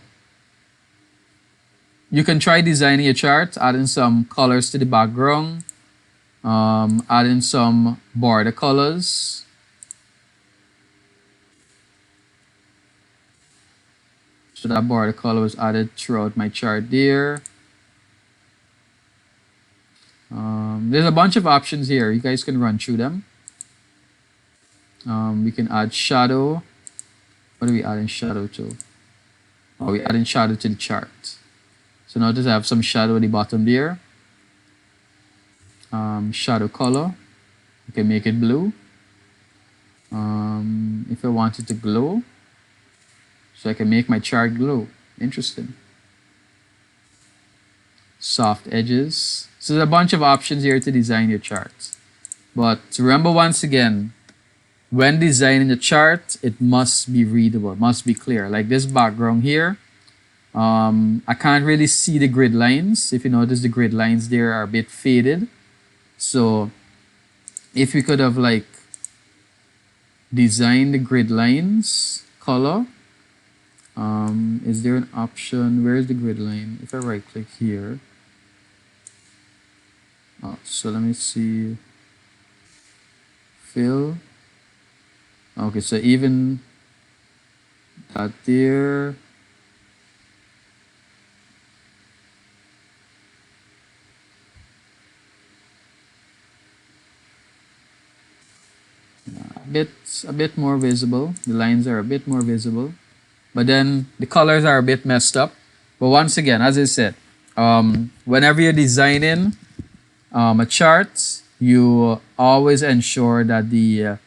you can try designing a chart, adding some colors to the background, adding some border colors. So that border color was added throughout my chart there. There's a bunch of options here. You guys can run through them. We can add shadow. What are we adding shadow to? Oh, we're adding shadow to the chart. So notice I have some shadow at the bottom there. Shadow color. You can make it blue. If I want it to glow, so I can make my chart glow. Interesting. Soft edges. So there's a bunch of options here to design your charts. But remember, once again, when designing a chart, it must be readable, it must be clear. Like this background here, I can't really see the grid lines. If you notice, the grid lines there are a bit faded. So if we could have like designed the grid lines color, is there an option? Where is the grid line? If I right click here, so let me see, fill. Okay, so even that there. A bit more visible. The lines are a bit more visible, but then the colors are a bit messed up. But once again, as I said, whenever you're designing a chart, you always ensure that the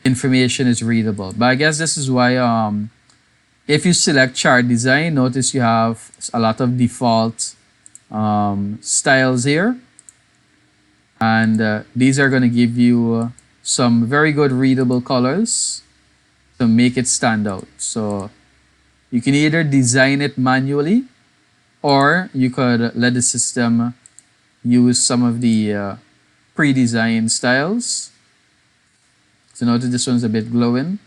information is readable. But I guess this is why if you select chart design, notice you have a lot of default styles here, and these are going to give you some very good readable colors to make it stand out. So you can either design it manually, or you could let the system use some of the pre-designed styles. So notice this one's a bit glowing.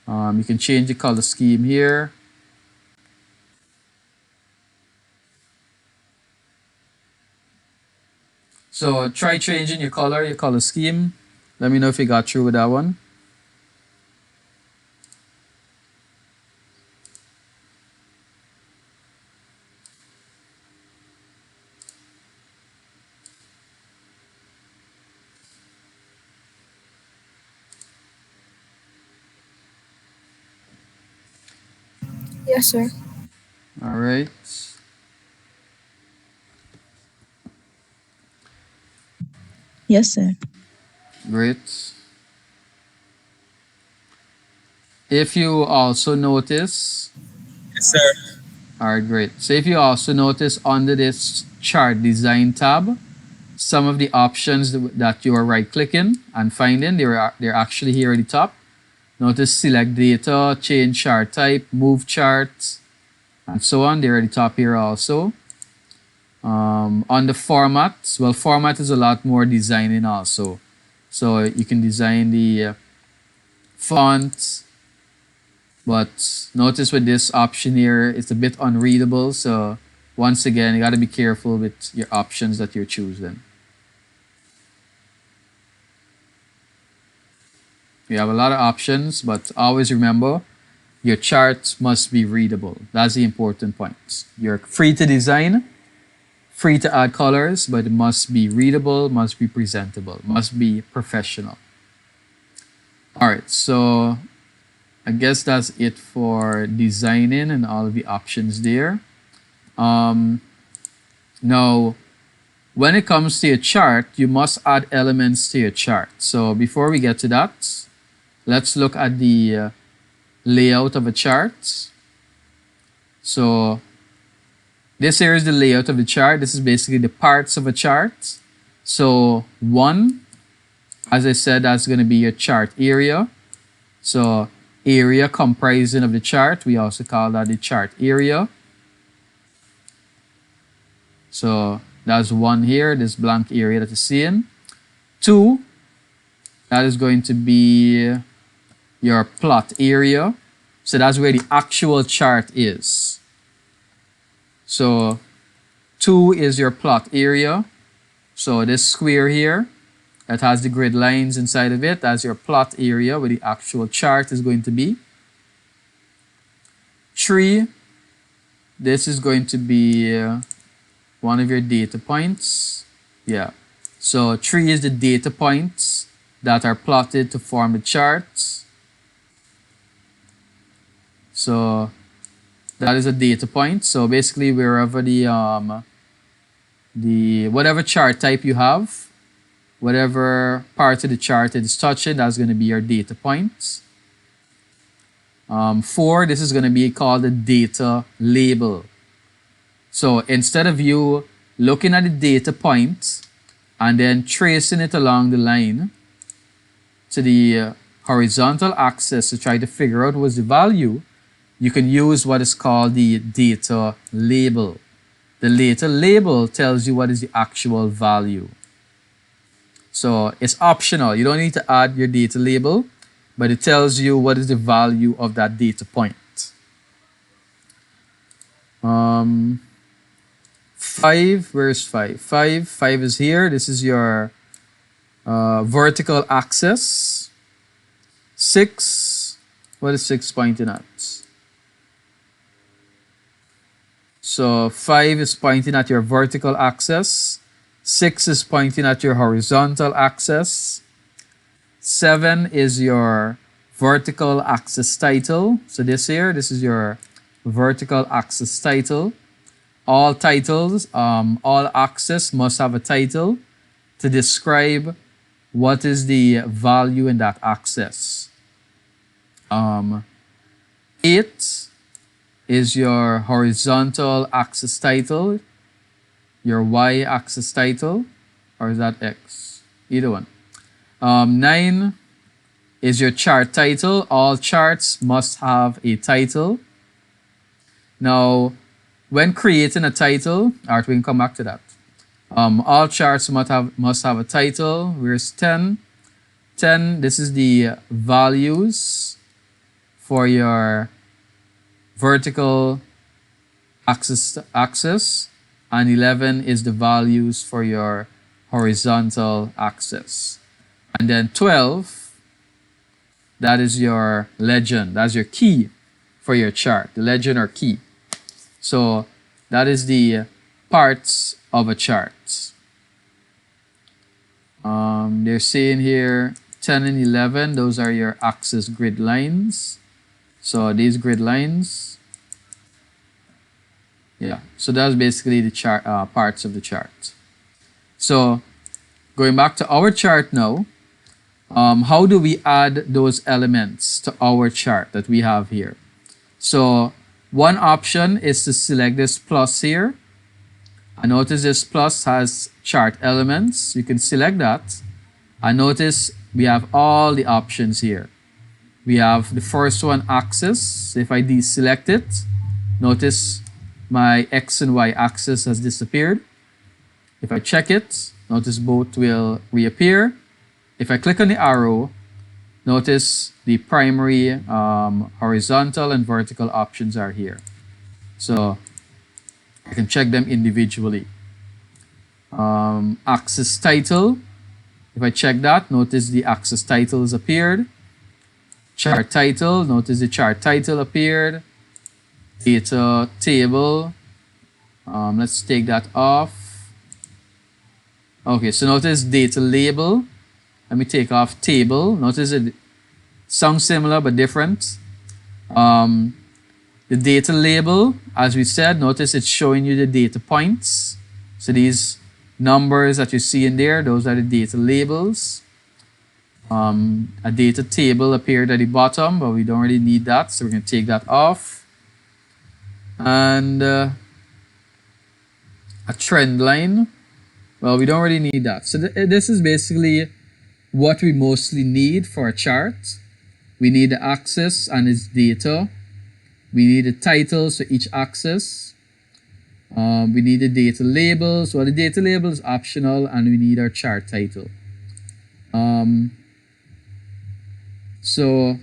You can change the color scheme here. So try changing your color scheme. Let me know if you got through with that one. Yes, sir. All right. Yes, sir. Great. If you also notice, Yes, sir. all right, great. So if you also notice under this chart design tab, some of the options that you are right clicking and finding, they're actually here at the top. Notice select data, change chart type, move charts, and so on. They're at the top here also. On the format, well, format is a lot more designing also. So you can design the font, but notice with this option here, it's a bit unreadable. So once again, you got to be careful with your options that you're choosing. You have a lot of options, but always remember, your chart must be readable. That's the important point. You're free to design, free to add colors, but it must be readable, must be presentable, must be professional. All right, so I guess that's it for designing and all of the options there. Now, when it comes to your chart, you must add elements to your chart. So before we get to that, let's look at the layout of a chart. So this here is the layout of the chart. This is basically the parts of a chart. So one, as I said, that's going to be your chart area. So area comprising of the chart, we also call that the chart area. So that's one here, this blank area that you're seeing. Two That is going to be your plot area. So that's where the actual chart is. So 2 is your plot area. So this square here that has the grid lines inside of it, that's your plot area where the actual chart is going to be. 3, this is going to be one of your data points. Yeah. So 3 is the data points that are plotted to form the charts. So that is a data point. So basically wherever the whatever chart type you have, whatever part of the chart it is touching, that's going to be your data point. 4, this is going to be called the data label. So instead of you looking at the data point and then tracing it along the line to the horizontal axis to try to figure out what's the value, you can use what is called the data label. The data label tells you what is the actual value. So it's optional. You don't need to add your data label, but it tells you what is the value of that data point. 5, where's 5? 5 is here. This is your vertical axis. 6, what is 6 pointing at? So 5 is pointing at your vertical axis. 6 is pointing at your horizontal axis. 7 is your vertical axis title. So this here, this is your vertical axis title. All titles, all axes must have a title to describe what is the value in that axis. 8 is your horizontal axis title, your y-axis title, or is that x? Either one. 9 is your chart title. All charts must have a title. Now, when creating a title, alright, we can come back to that. All charts must have a title. Where's 10? 10, this is the values for your vertical axis, and 11 is the values for your horizontal axis. And then 12, that is your legend. That's your key for your chart, the legend or key. So that is the parts of a chart. They're saying here 10 and 11, those are your axis grid lines. So these grid lines, yeah, so that's basically the chart, parts of the chart. So going back to our chart now, how do we add those elements to our chart that we have here? So one option is to select this plus here. And notice this plus has chart elements. You can select that. And notice we have all the options here. We have the first one, axis. So if I deselect it, notice my X and Y axis has disappeared. If I check it, notice both will reappear. If I click on the arrow, notice the primary horizontal and vertical options are here. So I can check them individually. Axis title. If I check that, notice the axis title has appeared. Chart title, notice the chart title appeared. Data table, let's take that off. Okay, so notice data label. Let me take off table. Notice it sounds similar but different. The data label, as we said, notice it's showing you the data points. So these numbers that you see in there, those are the data labels. A data table appeared at the bottom, but we don't really need that, so we're going to take that off. And a trend line, well, we don't really need that. So this is basically what we mostly need for a chart. We need the axis and its data. We need the titles for each axis. We need the data labels. Well, the data label is optional, and we need our chart title. So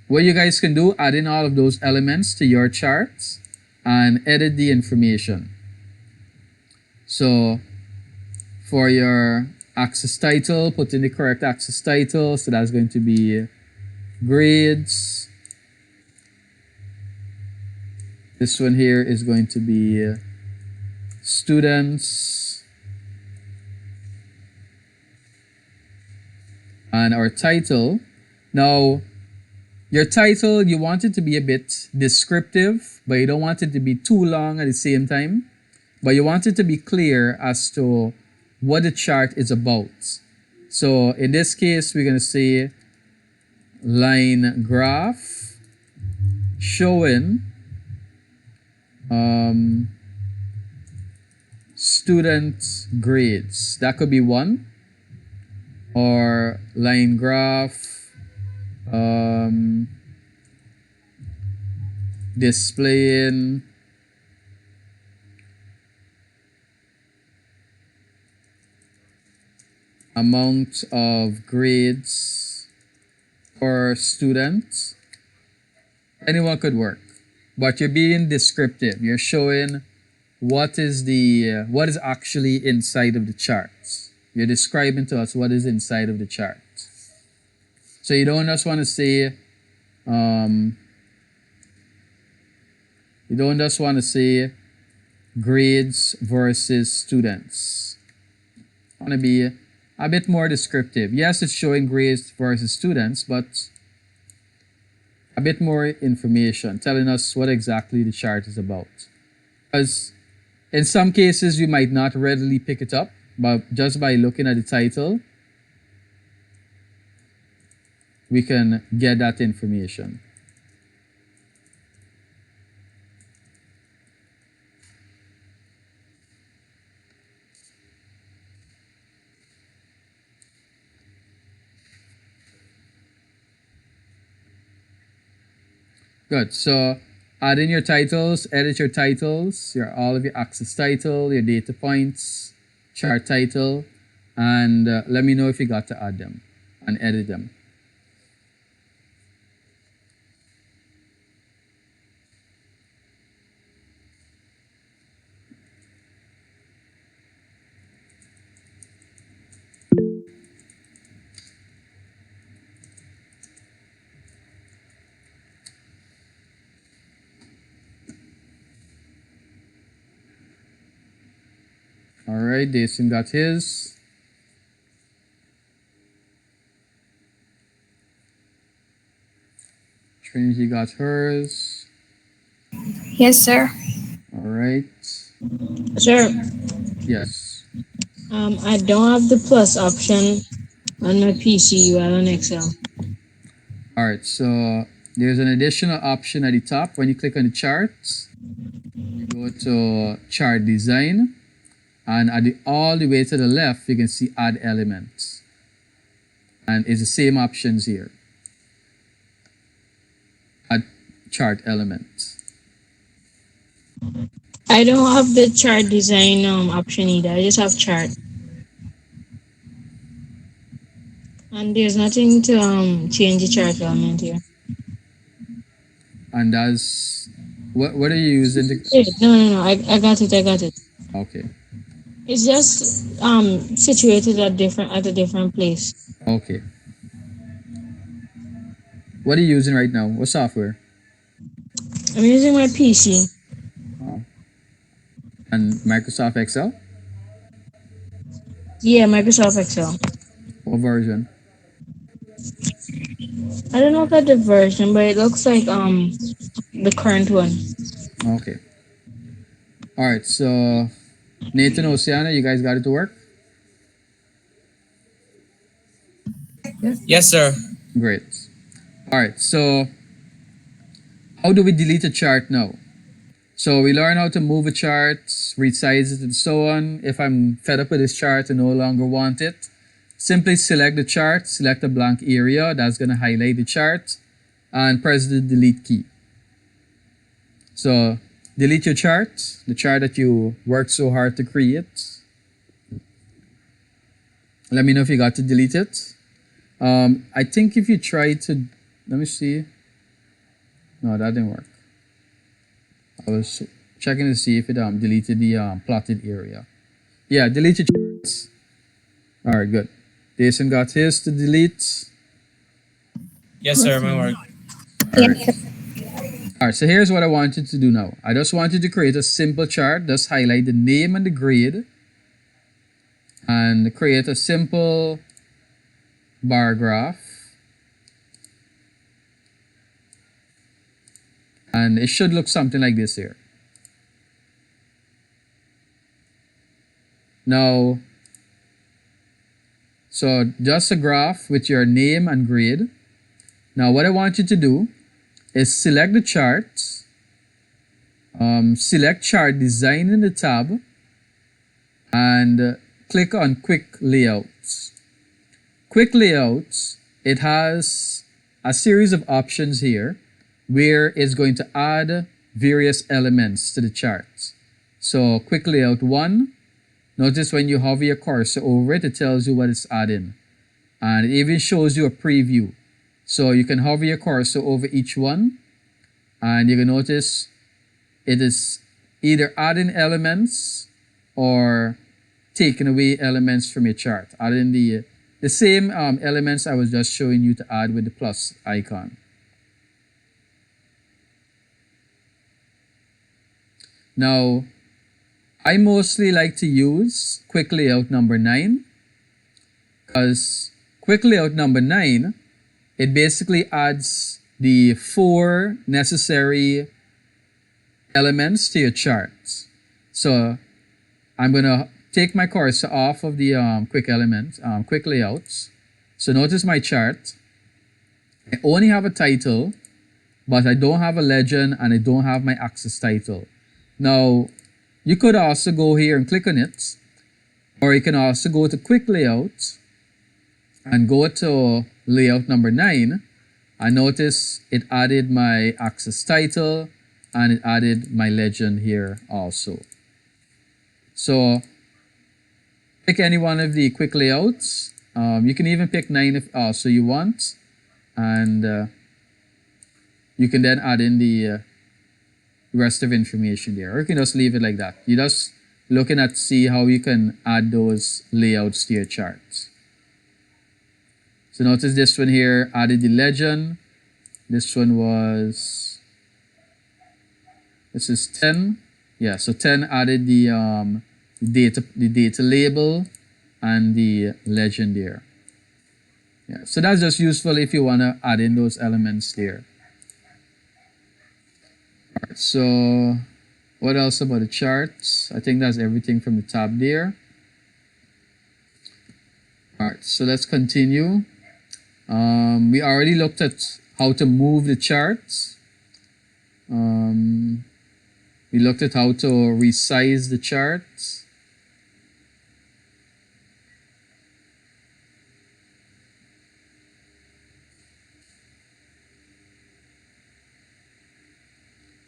what you guys can do, add in all of those elements to your charts and edit the information. So for your axis title, put in the correct axis title. So that's going to be grades. This one here is going to be students. And our title. Now, your title, you want it to be a bit descriptive, but you don't want it to be too long at the same time. But you want it to be clear as to what the chart is about. So in this case, we're going to say line graph showing student grades. That could be one. Or line graph displaying amount of grades per student. Anyone could work, but you're being descriptive. You're showing what is actually inside of the charts. You're describing to us what is inside of the chart. So you don't just want to say grades versus students. I want to be a bit more descriptive. Yes, it's showing grades versus students, but a bit more information telling us what exactly the chart is about. Because in some cases, you might not readily pick it up, but just by looking at the title, we can get that information. Good. So add in your titles, edit your titles, all of your axis title, your data points, chart title, and let me know if you got to add them and edit them. All right, Jason got his. Trinity got hers. Yes, sir. All right. Sir, Yes. I don't have the plus option on my PC while on Excel. All right, so there's an additional option at the top. When you click on the charts, you go to chart design, and all the way to the left, you can see add elements. And it's the same options here. Add chart elements. I don't have the chart design option either. I just have chart. And there's nothing to change the chart element here. And that's what are you using to? Wait, no. I got it. Okay. It's just situated at a different place. Okay. What are you using right now? What software? I'm using my PC. And Microsoft Excel? Yeah, Microsoft Excel. What version? I don't know about the version, but it looks like the current one. Okay. All right. So Nathan, Oceana, you guys got it to work? Yes, sir. Great. All right. So how do we delete a chart now? So we learn how to move a chart, resize it, and so on. If I'm fed up with this chart and no longer want it, simply select the chart, select a blank area. That's going to highlight the chart, and press the delete key. So delete your chart, the chart that you worked so hard to create. Let me know if you got to delete it. I think if you try to, let me see. No, that didn't work. I was checking to see if it deleted the plotted area. Yeah, deleted charts. All right, good. Jason got his to delete. Yes, sir. My work. All right. All right, so here's what I wanted to do now. I just wanted to create a simple chart, just highlight the name and the grade, and create a simple bar graph. And it should look something like this here. Now, so just a graph with your name and grade. Now what I want you to do is select the chart, select chart design in the tab, and click on quick layouts. Quick layouts, it has a series of options here where it's going to add various elements to the chart. So quick layout 1, notice when you hover your cursor over it, it tells you what it's adding. And it even shows you a preview. So you can hover your cursor over each one, and you can notice it is either adding elements or taking away elements from your chart, adding the same elements I was just showing you to add with the plus icon. Now, I mostly like to use quick layout number 9 because quick layout number 9, it basically adds the 4 necessary elements to your chart. So I'm going to take my cursor off of the quick layouts. So notice my chart. I only have a title, but I don't have a legend and I don't have my axis title. Now, you could also go here and click on it, or you can also go to quick layout and go to layout number 9, and notice it added my axis title and it added my legend here also. So pick any one of the quick layouts. You can even pick 9 if also you want, and you can then add in the rest of information there, or you can just leave it like that. You're just looking at see how you can add those layouts to your charts. So notice this one here added the legend. This one was, this is 10. Yeah, so 10 added the data label and the legend there. Yeah, so that's just useful if you want to add in those elements there. All right, so what else about the charts? I think that's everything from the tab there. All right, so let's continue. We already looked at how to move the charts. We looked at how to resize the charts.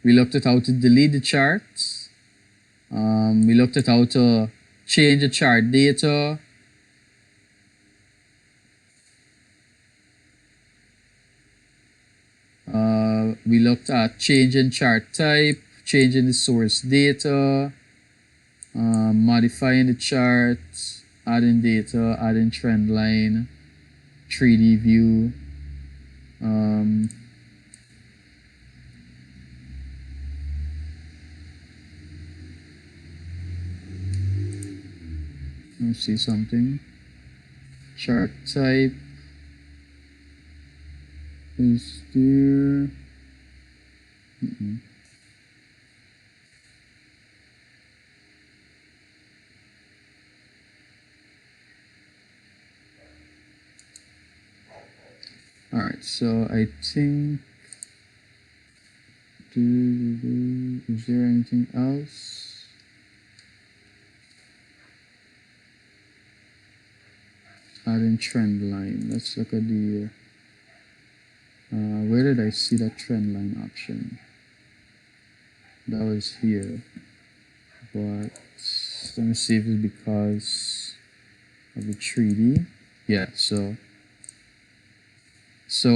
We looked at how to delete the charts. We looked at how to change the chart data. We looked at changing chart type, changing the source data, modifying the chart, adding data, adding trend line, 3D view. Let me see something. Chart type is there. All right, so I think, is there anything else? Adding trend line. Let's look at the, where did I see that trend line option? That was here, but let me see if it's because of the 3D. Yeah, so So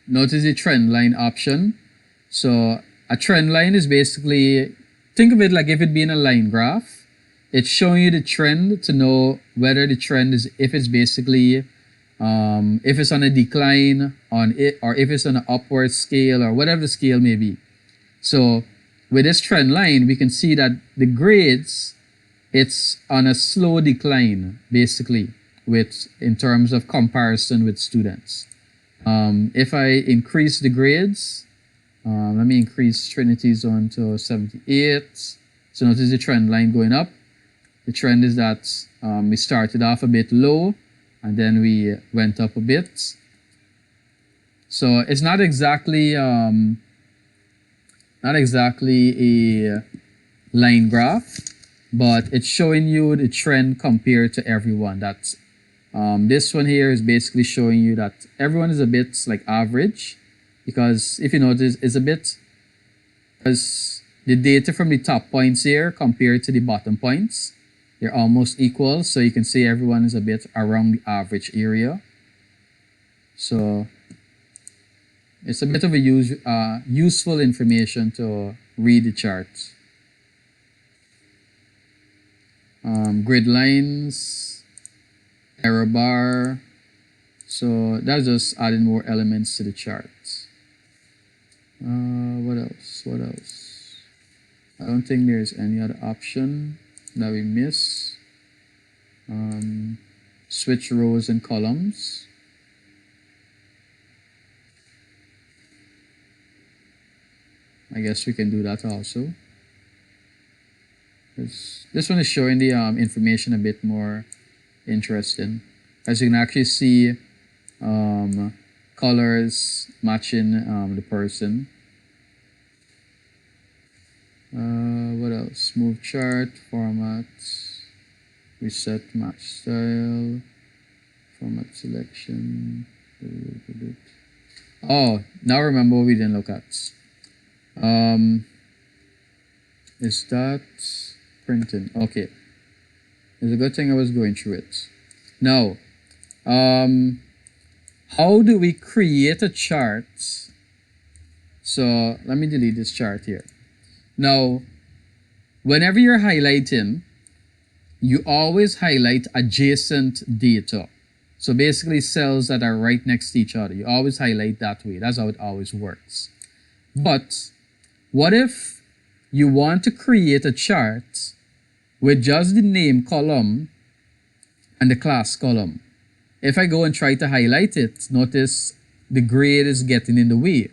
notice the trend line option. So a trend line is basically, think of it like if it being a line graph. It's showing you the trend to know whether the trend is, if it's basically, if it's on a decline on it, or if it's on an upward scale, or whatever the scale may be. So with this trend line, we can see that the grades, it's on a slow decline, basically, with in terms of comparison with students. If I increase the grades, let me increase Trinity Zone to 78. So notice the trend line going up. The trend is that we started off a bit low and then we went up a bit. So it's not exactly a line graph, but it's showing you the trend compared to everyone. That's this one here is basically showing you that everyone is a bit like average, because if you notice, it's a bit, because the data from the top points here compared to the bottom points, they're almost equal. So you can see everyone is a bit around the average area. So it's a bit of a useful information to read the charts. Grid lines, error bar. So that's just adding more elements to the charts. What else? What else? I don't think there's any other option that we miss. Switch rows and columns. I guess we can do that also. This one is showing the information a bit more interesting, as you can actually see colors matching the person. What else? Smooth chart, format, reset match style, format selection. Oh, now remember what we didn't look at. Is that printing? Okay. It's a good thing I was going through it. Now, how do we create a chart? So let me delete this chart here. Now, whenever you're highlighting, you always highlight adjacent data. So basically cells that are right next to each other. You always highlight that way. That's how it always works. But what if you want to create a chart with just the name column and the class column? If I go and try to highlight it, notice the grade is getting in the way.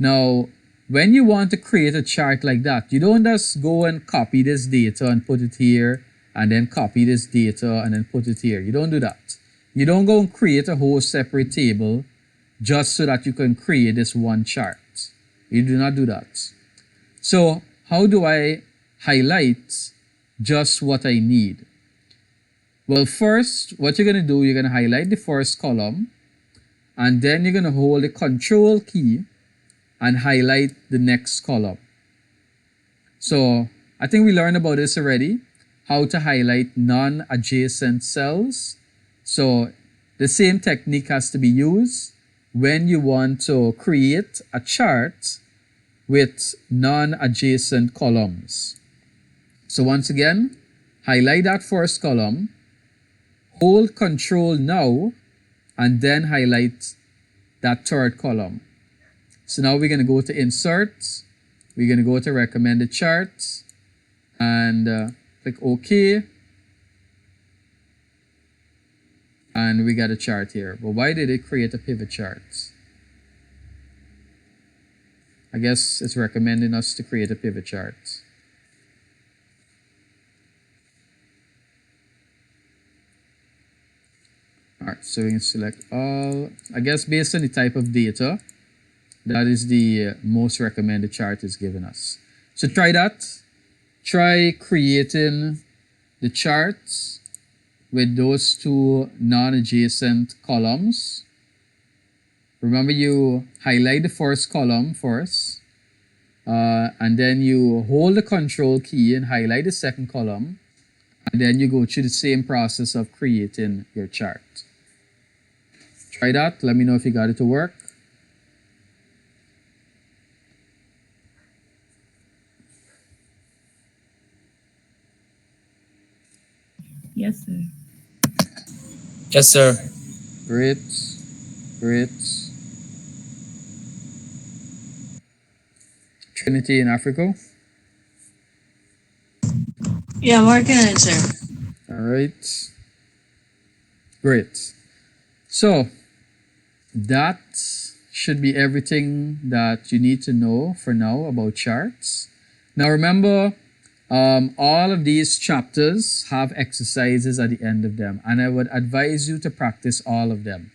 Now, when you want to create a chart like that, you don't just go and copy this data and put it here, and then copy this data and then put it here. You don't do that. You don't go and create a whole separate table just so that you can create this one chart. You do not do that. So how do I highlight just what I need? Well, first, what you're going to do, you're going to highlight the first column, and then you're going to hold the Control key and highlight the next column. So I think we learned about this already, how to highlight non-adjacent cells. So the same technique has to be used when you want to create a chart with non-adjacent columns. So once again, highlight that first column, hold Control now, and then highlight that third column. So now we're going to go to Insert, we're going to go to Recommended Charts, and click OK. And we got a chart here. But why did it create a pivot chart? I guess it's recommending us to create a pivot chart. Alright, so we can select all. I guess based on the type of data, that is the most recommended chart is given us. So try that. Try creating the charts with those two non-adjacent columns. Remember, you highlight the first column first, and then you hold the Control key and highlight the second column, and then you go through the same process of creating your chart. Try that. Let me know if you got it to work. Yes, sir. Yes, sir. Great. Great. Trinity in Africa. Yeah, I'm working on it, sir. All right. Great. So that should be everything that you need to know for now about charts. Now remember, all of these chapters have exercises at the end of them, and I would advise you to practice all of them.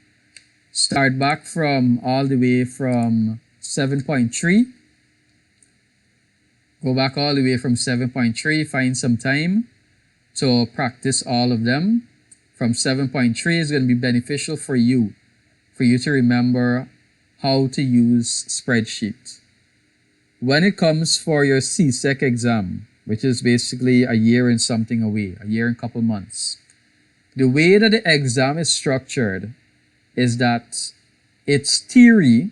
Start back from all the way from 7.3. Go back all the way from 7.3, find some time to practice all of them. From 7.3 is going to be beneficial for you to remember how to use spreadsheet. When it comes for your CSEC exam, which is basically a year and something away, a year and a couple months, the way that the exam is structured is that it's theory,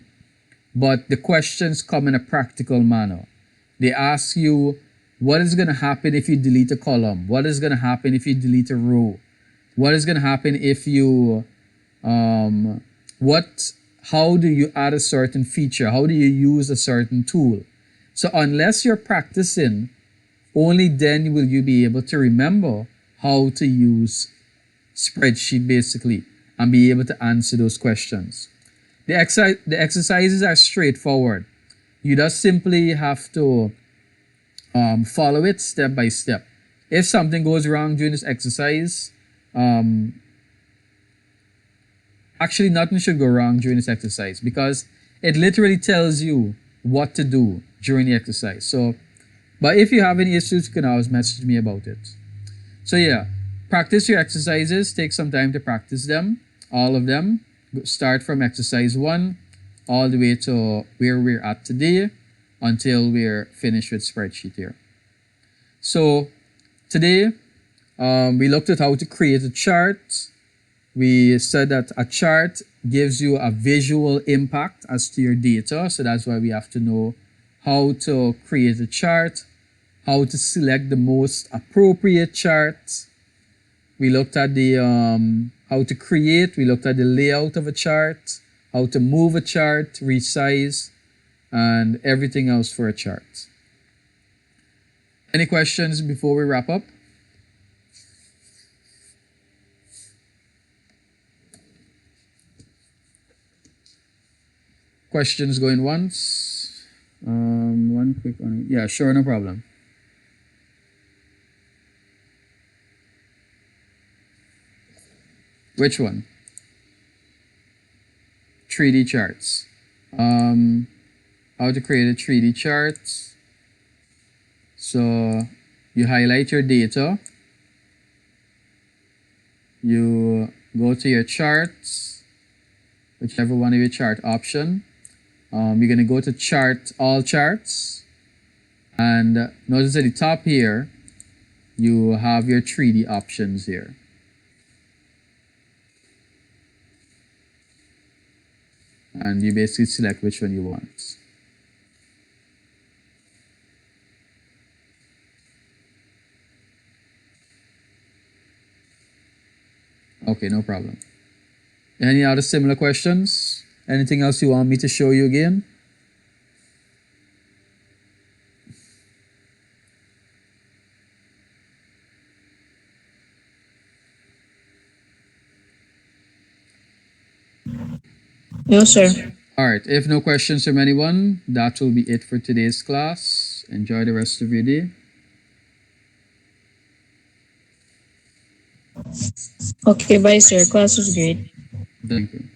but the questions come in a practical manner. They ask you, what is going to happen if you delete a column? What is going to happen if you delete a row? What is going to happen if you, how do you add a certain feature? How do you use a certain tool? So unless you're practicing, only then will you be able to remember how to use spreadsheet basically and be able to answer those questions. The exercises are straightforward. You just simply have to follow it step by step. If something goes wrong during this exercise, actually nothing should go wrong during this exercise because it literally tells you what to do during the exercise. So, but if you have any issues, you can always message me about it. So yeah, practice your exercises. Take some time to practice them, all of them. Start from exercise 1 all the way to where we're at today until we're finished with spreadsheet here. So today, we looked at how to create a chart. We said that a chart gives you a visual impact as to your data. So that's why we have to know how to create a chart, how to select the most appropriate chart. We looked at the how to create. We looked at the layout of a chart, how to move a chart, resize, and everything else for a chart. Any questions before we wrap up? Questions going once? One quick one. Yeah, sure, no problem. Which one? 3D charts. How to create a 3D chart. So you highlight your data. You go to your charts, whichever one of your chart option. You're going to go to chart, all charts. And notice at the top here, you have your 3D options here. And you basically select which one you want. Okay, no problem. Any other similar questions? Anything else you want me to show you again? No, sir. All right, if no questions from anyone, that will be it for today's class. Enjoy the rest of your day. Okay, bye, sir. Class was great. Thank you.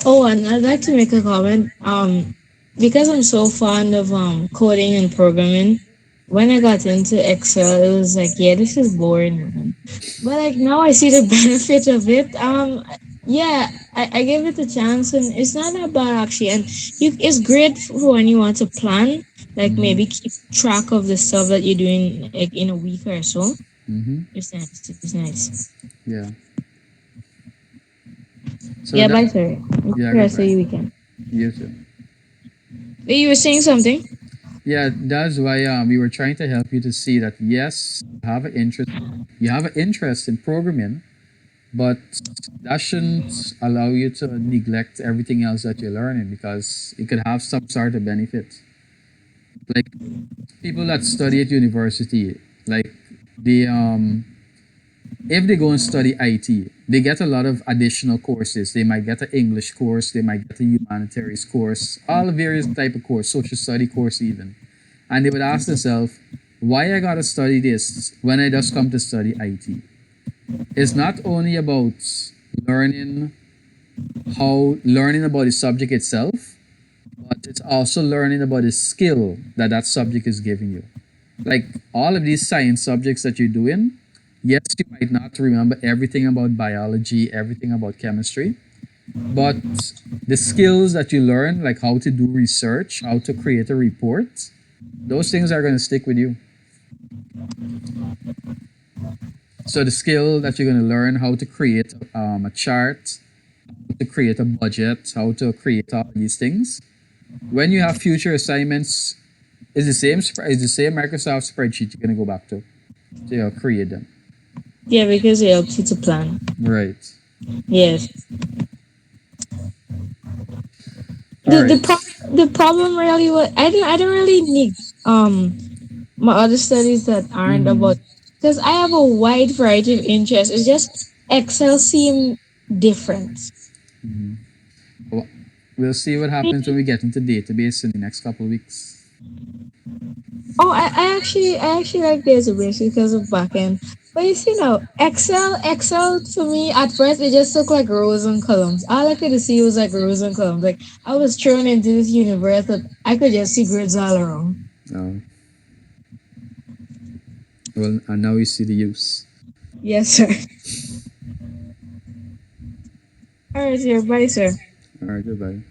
Oh, and I'd like to make a comment. Because I'm so fond of coding and programming, when I got into Excel, it was like, yeah, this is boring, man. But like now I see the benefit of it. Yeah, I gave it a chance, and it's not that bad actually. And it's great for when you want to plan, like maybe keep track of the stuff that you're doing like in a week or so. Mm-hmm. It's nice. It's nice. Yeah. So Yeah, that, bye, sir. yeah, Rest of goodbye. your weekend. You too. Wait, you were saying something? Yeah, that's why we were trying to help you to see that yes, you have an interest in programming, but that shouldn't allow you to neglect everything else that you're learning because it could have some sort of benefit. Like people that study at university, like they if they go and study IT, they get a lot of additional courses. They might get an English course, they might get a humanities course, all various type of course, social study course even. And they would ask themselves, why I gotta study this when I just come to study IT? It's not only about learning learning about the subject itself, but it's also learning about the skill that that subject is giving you. Like all of these science subjects that you're doing, yes, you might not remember everything about biology, everything about chemistry, but the skills that you learn, like how to do research, how to create a report, those things are going to stick with you. So the skill that you're going to learn how to create a chart, how to create a budget, how to create all these things. When you have future assignments, it's the same Microsoft spreadsheet you're going to go back to create them. Yeah, because it helps you to plan. Right. Yes. All The problem really was I don't really need my other studies that aren't about because I have a wide variety of interests. It's just Excel seem different. Well, we'll see what happens when we get into database in the next couple of weeks. Oh, I actually like database because of backend. But you see now, Excel to me at first it just looked like rows and columns. All I could see was like rows and columns. Like I was thrown into this universe that I could just see grids all around. Oh. Well, and now you see the use. Yes, sir. All right, sir. Bye, sir. All right, goodbye.